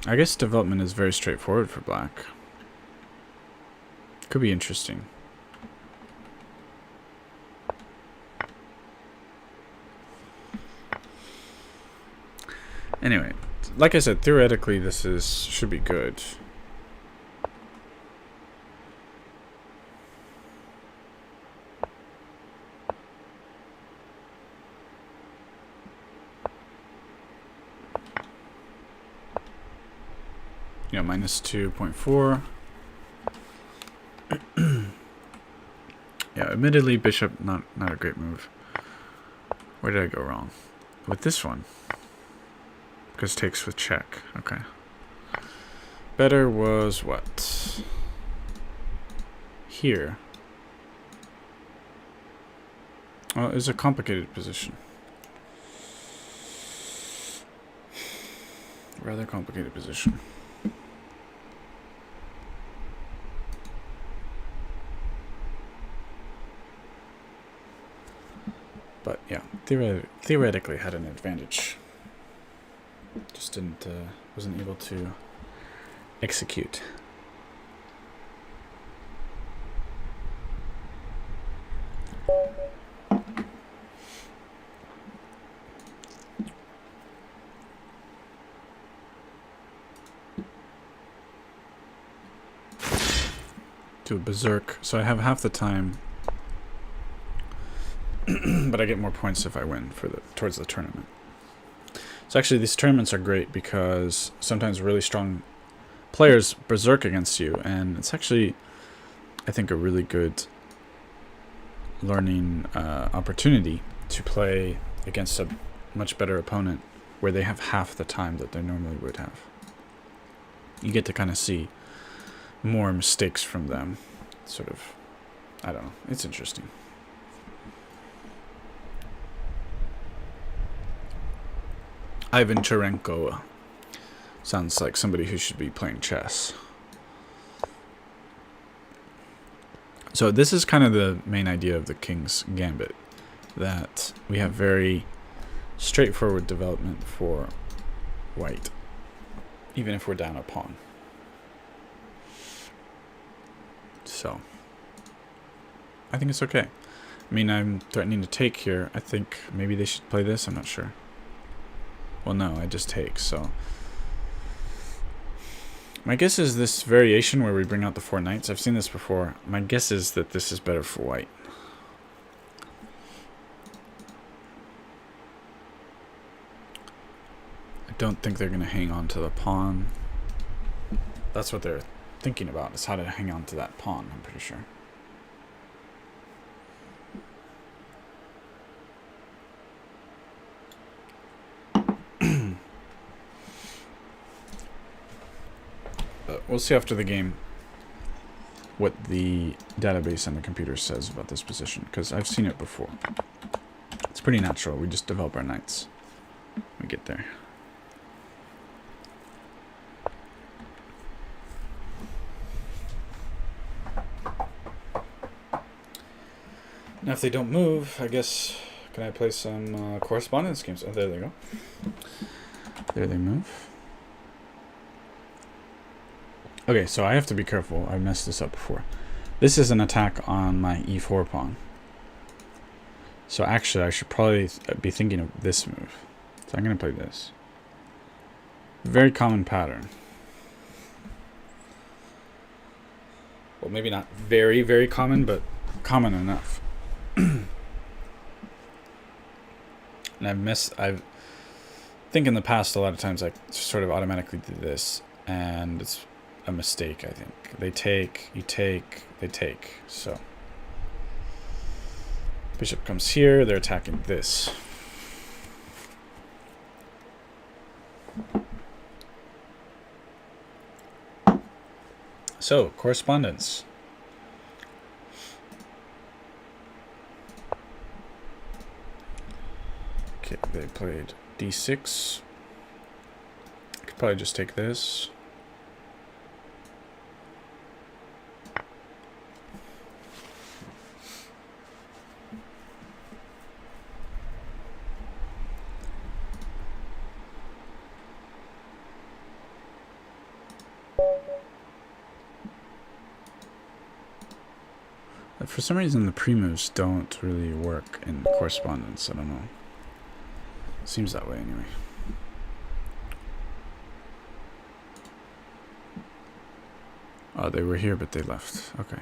I guess development is very straightforward for black. Could be interesting. Anyway, like I said, theoretically this should be good. Yeah, -2.4. Yeah, admittedly, bishop not a great move. Where did I go wrong? With this one. Because takes with check. Okay. Better was what? Here. Well, it's a complicated position. Rather complicated position. But yeah, theoretically had an advantage. Just wasn't able to execute. Do a berserk, so I have half the time. But I get more points if I win towards the tournament. So actually these tournaments are great because sometimes really strong players berserk against you, and it's actually, I think, a really good learning opportunity to play against a much better opponent where they have half the time that they normally would have. You get to kind of see more mistakes from them. Sort of, I don't know, it's interesting. Ivan Cherenko sounds like somebody who should be playing chess. So this is kind of the main idea of the King's Gambit, that we have very straightforward development for white, even if we're down a pawn. So I think it's okay. I mean, I'm threatening to take here. I think maybe they should play this. I'm not sure. Well, no, I just take, so. My guess is this variation where we bring out the 4 knights. I've seen this before. My guess is that this is better for white. I don't think they're going to hang on to the pawn. That's what they're thinking about, is how to hang on to that pawn, I'm pretty sure. We'll see after the game what the database on the computer says about this position, because I've seen it before. It's pretty natural. We just develop our knights when we get there. Now if they don't move, I guess, can I play some correspondence games? Oh, there they go. There they move. Okay, so I have to be careful. I messed this up before. This is an attack on my e4 pawn. So actually, I should probably be thinking of this move. So I'm going to play this. Very common pattern. Well, maybe not very, very common, but common enough. And I think in the past a lot of times I sort of automatically do this, and it's a mistake, I think. They take, you take, they take. So bishop comes here, they're attacking this. So, correspondence. Okay, they played d6. I could probably just take this. For some reason, the pre-moves don't really work in correspondence. I don't know. Seems that way anyway. Oh, they were here, but they left. Okay.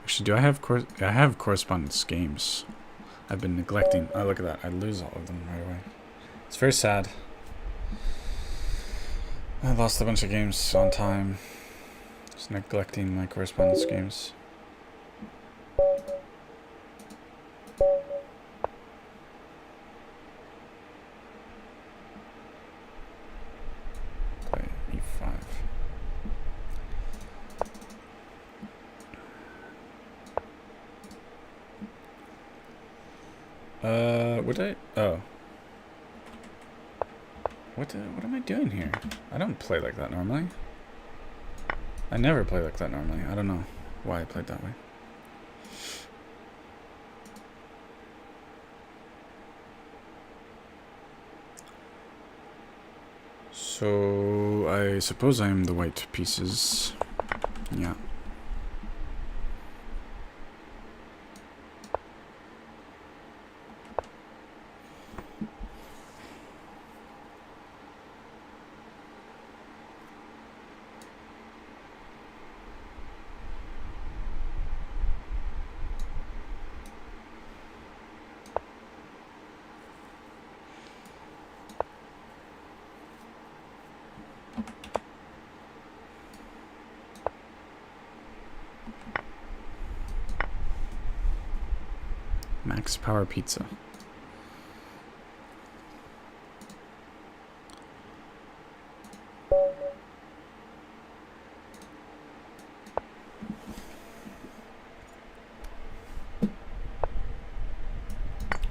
Actually, do I have I have correspondence games. I've been neglecting. Oh, look at that. I lose all of them right away. It's very sad. I lost a bunch of games on time. Just neglecting my correspondence games. Play e5. Would I? Oh. What am I doing here? I don't play like that normally. I never play like that normally. I don't know why I played that way. So I suppose I'm the white pieces. Yeah. Max Power Pizza.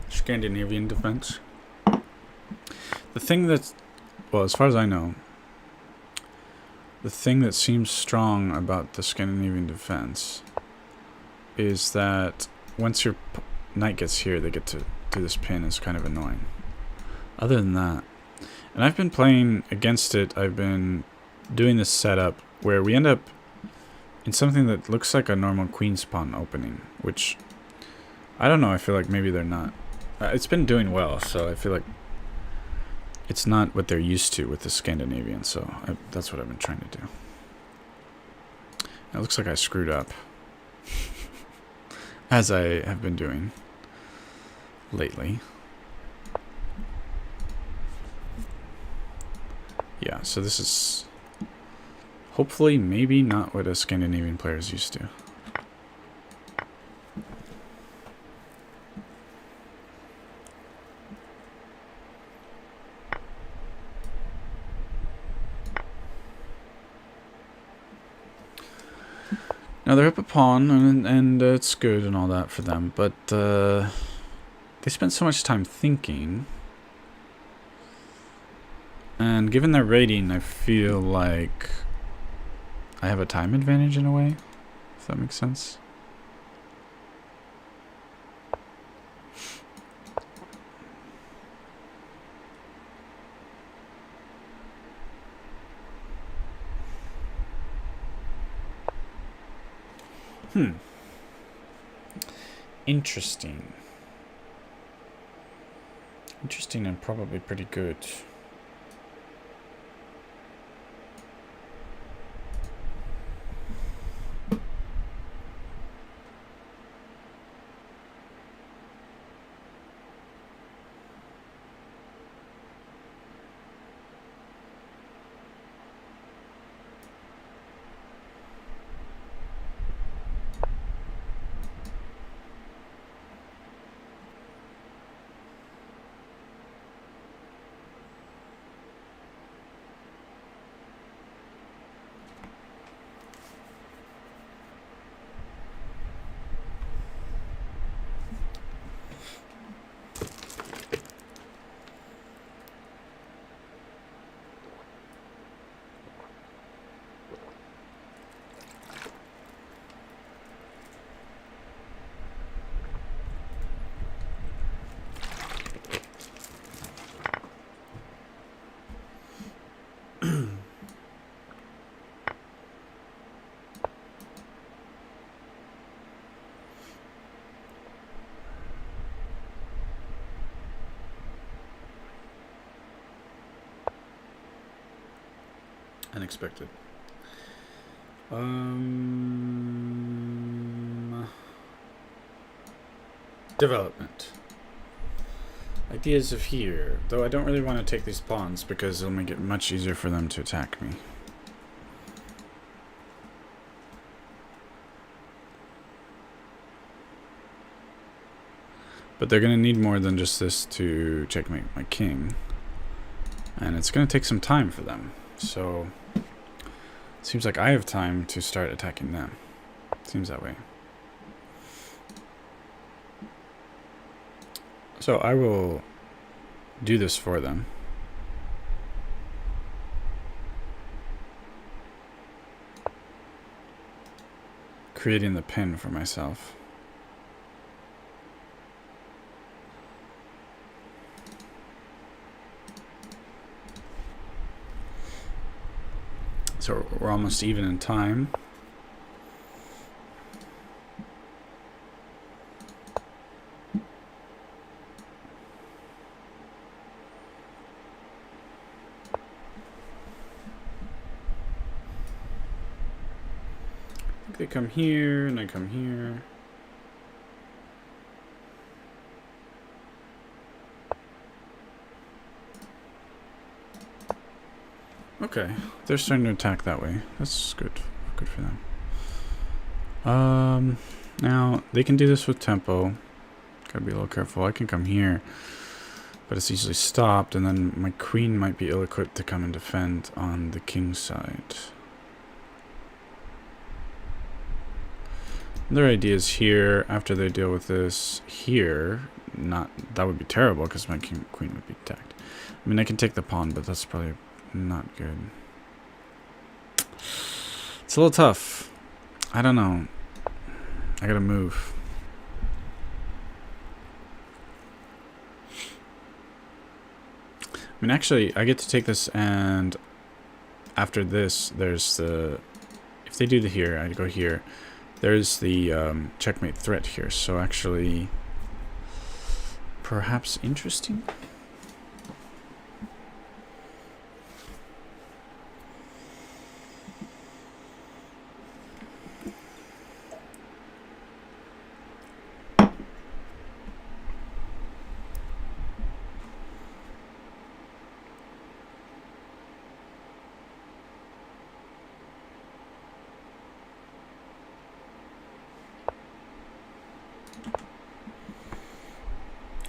Scandinavian defense. The thing that's, well, as far as I know, the thing that seems strong about the Scandinavian defense is that once your knight gets here, they get to do this pin. Is kind of annoying. Other than that, and I've been playing against it, I've been doing this setup where we end up in something that looks like a normal queen's pawn opening, which I don't know, I feel like maybe they're not. It's been doing well, so I feel like it's not what they're used to with the Scandinavian, so that's what I've been trying to do. It looks like I screwed up, as I have been doing lately. Yeah, so this is hopefully maybe not what a Scandinavian player is used to. Now they're up a pawn, and it's good and all that for them, but they spend so much time thinking. And given their rating, I feel like I have a time advantage in a way, if that makes sense. Interesting. Interesting and probably pretty good. Unexpected. Development. Ideas of here. Though I don't really want to take these pawns because it'll make it much easier for them to attack me. But they're going to need more than just this to checkmate my king. And it's going to take some time for them. So, it seems like I have time to start attacking them. Seems that way. So I will do this for them. Creating the pin for myself. So we're almost even in time. I think they come here and I come here. Okay, they're starting to attack that way. That's good. Good for them. Now, they can do this with tempo. Gotta be a little careful. I can come here, but it's easily stopped, and then my queen might be ill-equipped to come and defend on the king's side. Their ideas here, after they deal with this here, that would be terrible, because my queen would be attacked. I mean, I can take the pawn, but that's probably not good. It's a little tough. I don't know. I gotta move. I mean, actually, I get to take this, and after this, there's the... If they do the here, I go here. There's the checkmate threat here. So actually, perhaps interesting?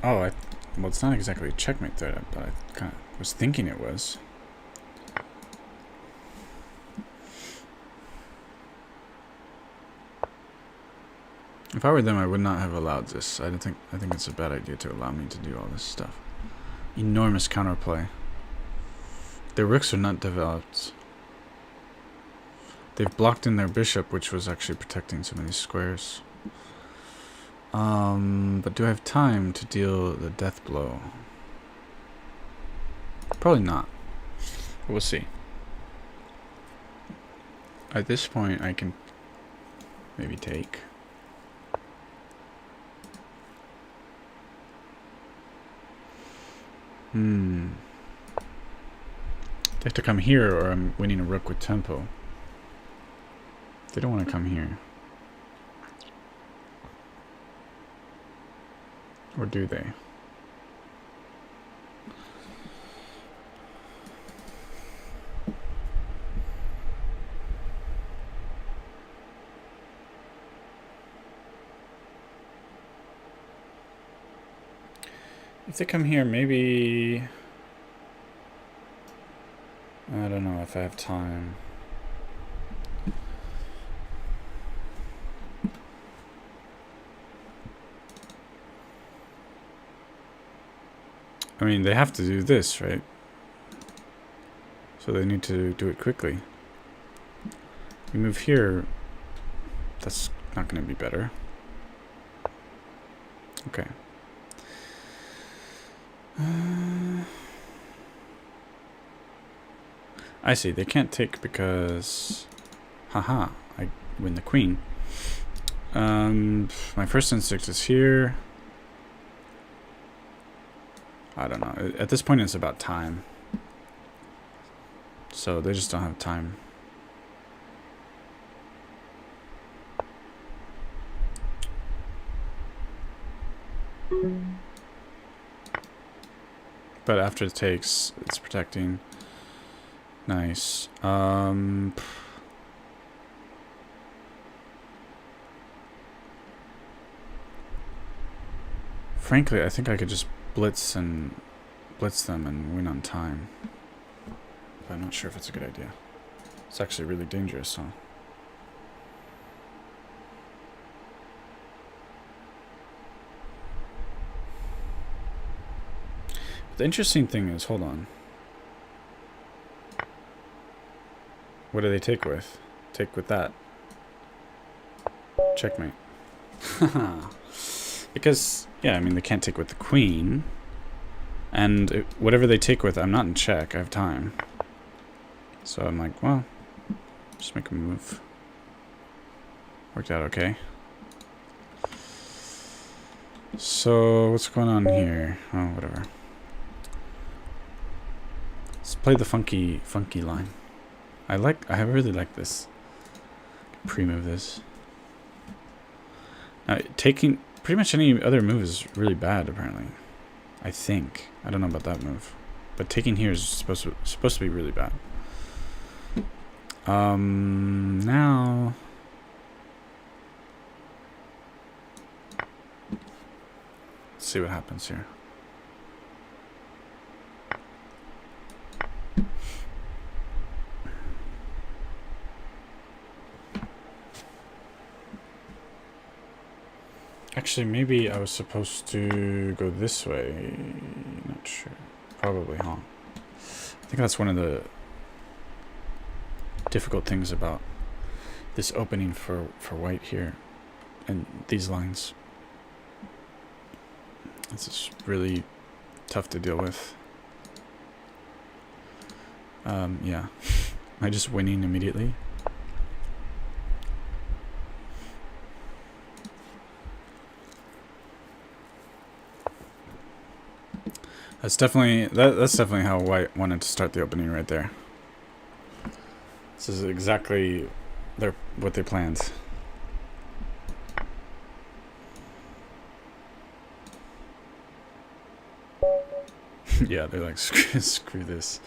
Oh, well, it's not exactly a checkmate threat, but I kind of was thinking it was. If I were them, I would not have allowed this. I think it's a bad idea to allow me to do all this stuff. Enormous counterplay. Their rooks are not developed. They've blocked in their bishop, which was actually protecting some of these squares. But do I have time to deal the death blow? Probably not. We'll see. At this point, I can maybe take. They have to come here or I'm winning a rook with tempo. They don't want to come here. Or do they? If they come here, maybe... I don't know if I have time. I mean, they have to do this, right? So they need to do it quickly. We move here, that's not going to be better. Okay. I see, they can't take because... Haha, I win the queen. My first instinct is here. I don't know. At this point, it's about time. So they just don't have time. But after it takes, it's protecting. Nice. Frankly, I think I could just blitz them and win on time. But I'm not sure if it's a good idea. It's actually really dangerous, huh? The interesting thing is, hold on. What do they take with? Take with that. Checkmate. Because, yeah, I mean, they can't take with the queen. And whatever they take with, I'm not in check. I have time. So I'm like, well, just make a move. Worked out okay. So, what's going on here? Oh, whatever. Let's play the funky line. I really like this. Pre-move this. Now, taking pretty much any other move is really bad, apparently. I think. I don't know about that move. But taking here is supposed to be really bad. Now... Let's see what happens here. Actually, maybe I was supposed to go this way. Not sure. Probably, huh? I think that's one of the difficult things about this opening for white here. And these lines. This is really tough to deal with. Yeah. Am I just winning immediately? That's definitely how white wanted to start the opening right there. This is exactly what they planned. Yeah, they're like, screw this.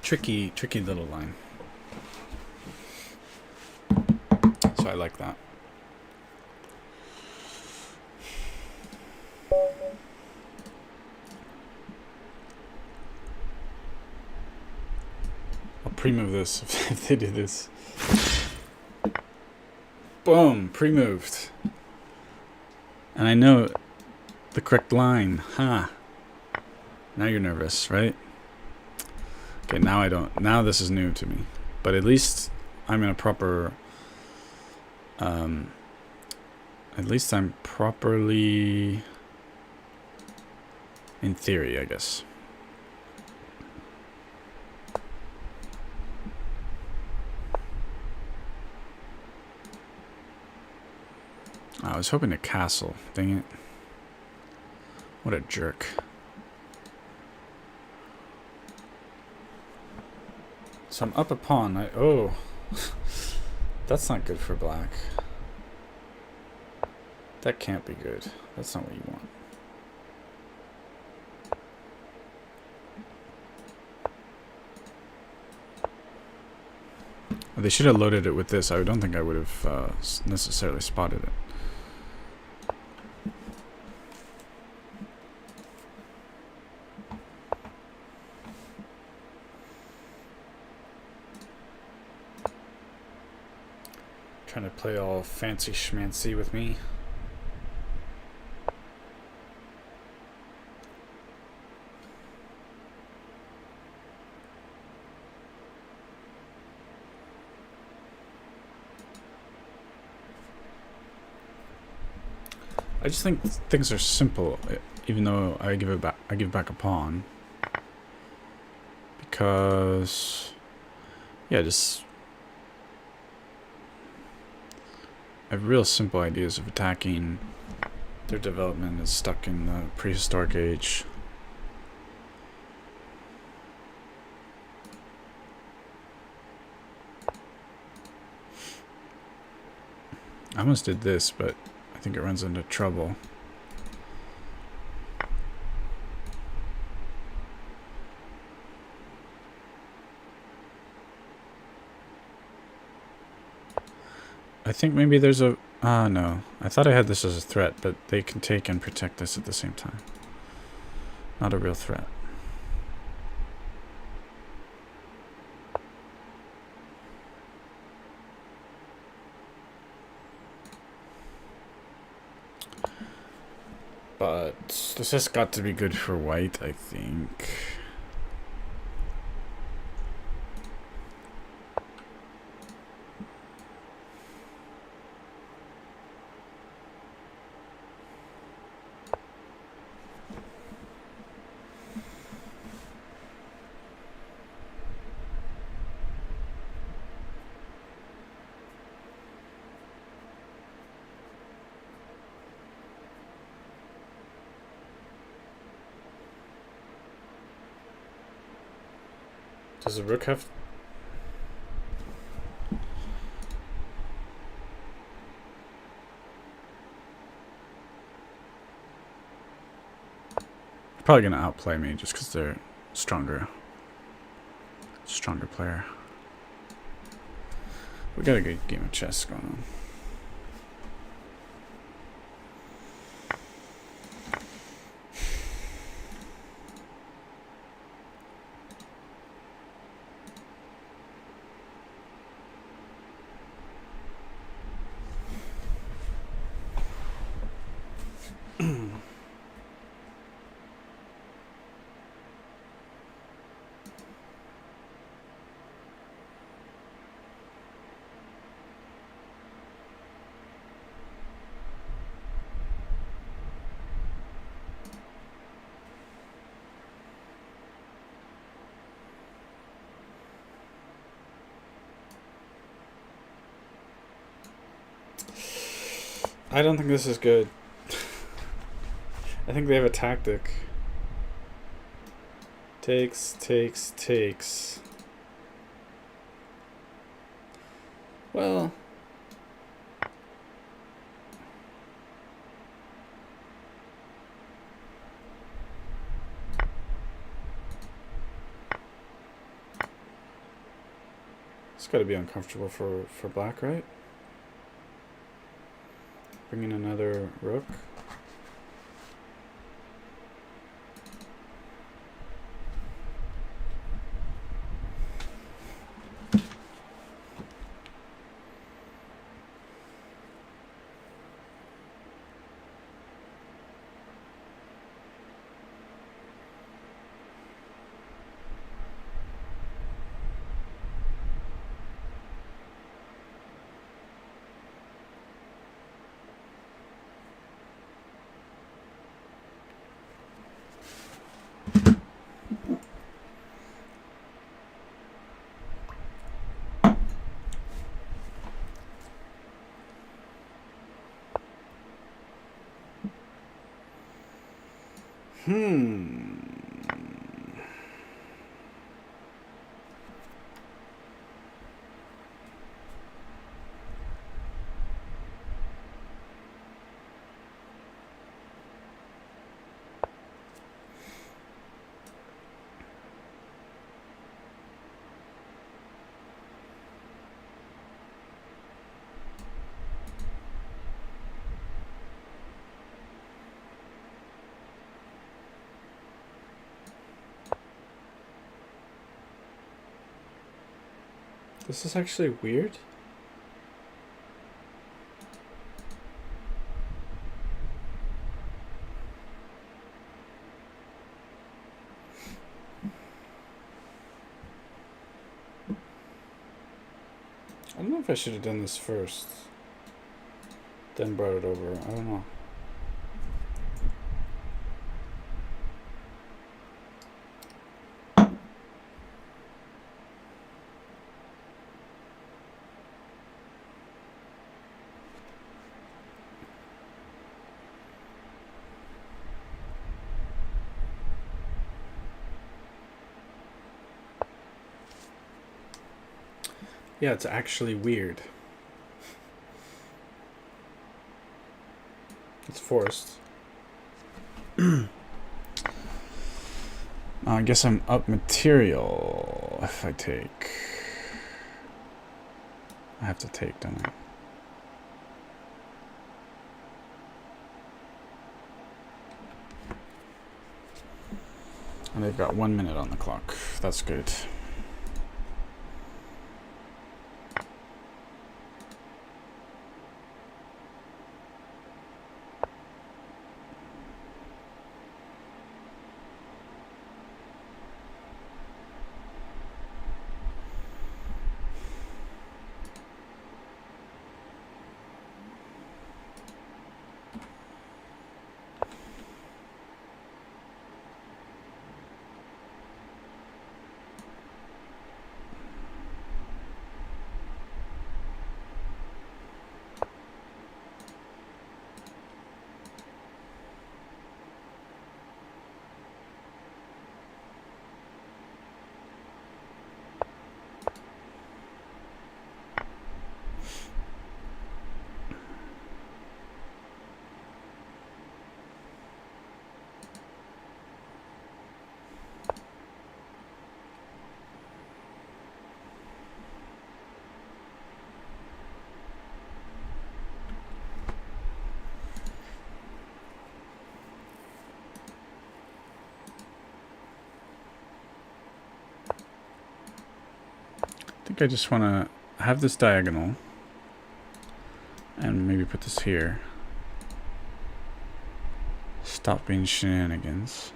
Tricky little line. So I like that. I'll pre-move this if they do this. Boom, pre-moved. And I know the correct line. Ha. Huh. Now you're nervous, right? Okay, now I don't. Now this is new to me. But at least I'm in a proper... at least I'm properly In theory, I guess. I was hoping to castle. Dang it. What a jerk. So I'm up a pawn. Oh. That's not good for black. That can't be good. That's not what you want. They should have loaded it with this. I don't think I would have necessarily spotted it. Trying to play all fancy schmancy with me. I just think things are simple, even though I give back a pawn. Because yeah, just I have real simple ideas of attacking. Their development is stuck in the prehistoric age. I almost did this, but I think it runs into trouble. I think maybe there's a... no. I thought I had this as a threat, but they can take and protect this at the same time. Not a real threat. But this has got to be good for white, I think. Does the rook have... Probably gonna outplay me just because they're stronger player. We got a good game of chess going on. I don't think this is good. I think they have a tactic. Takes. Well... It's gotta be uncomfortable for black, right? Bring in another rook. This is actually weird. I don't know if I should have done this first, then brought it over. I don't know. Yeah, it's actually weird. It's forced. I guess I'm up material if I take. I have to take, don't I? And they've got 1 minute on the clock. That's good. I think I just want to have this diagonal and maybe put this here. Stop being shenanigans.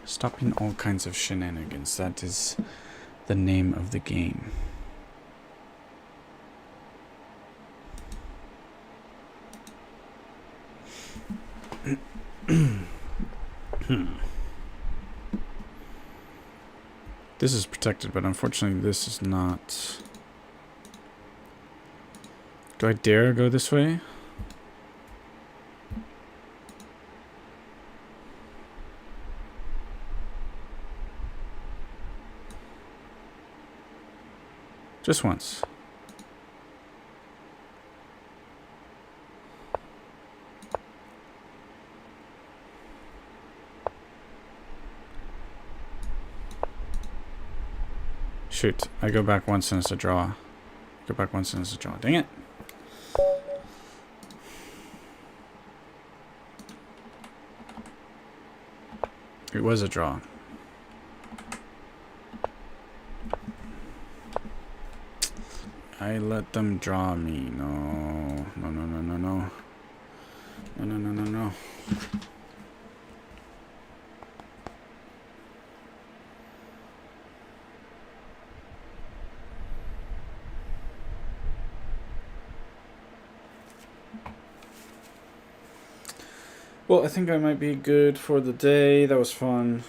Stopping all kinds of shenanigans. That is the name of the game. This is protected, but unfortunately this is not. Do I dare go this way? Just once. Shoot, I go back once and it's a draw. Go back once and it's a draw. Dang it. It was a draw. I let them draw me. No. No, no, no, no, no. No, no, no, no, no. Well, I think I might be good for the day. That was fun.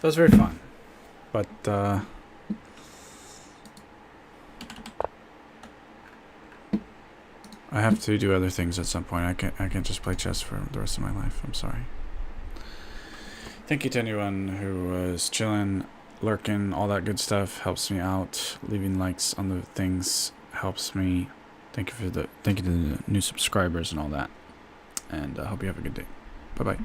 That was very fun. But, I have to do other things at some point. I can't just play chess for the rest of my life. I'm sorry. Thank you to anyone who was chilling, lurking, all that good stuff helps me out. Leaving likes on the things helps me. Thank you to the new subscribers and all that. And I hope you have a good day. Bye bye.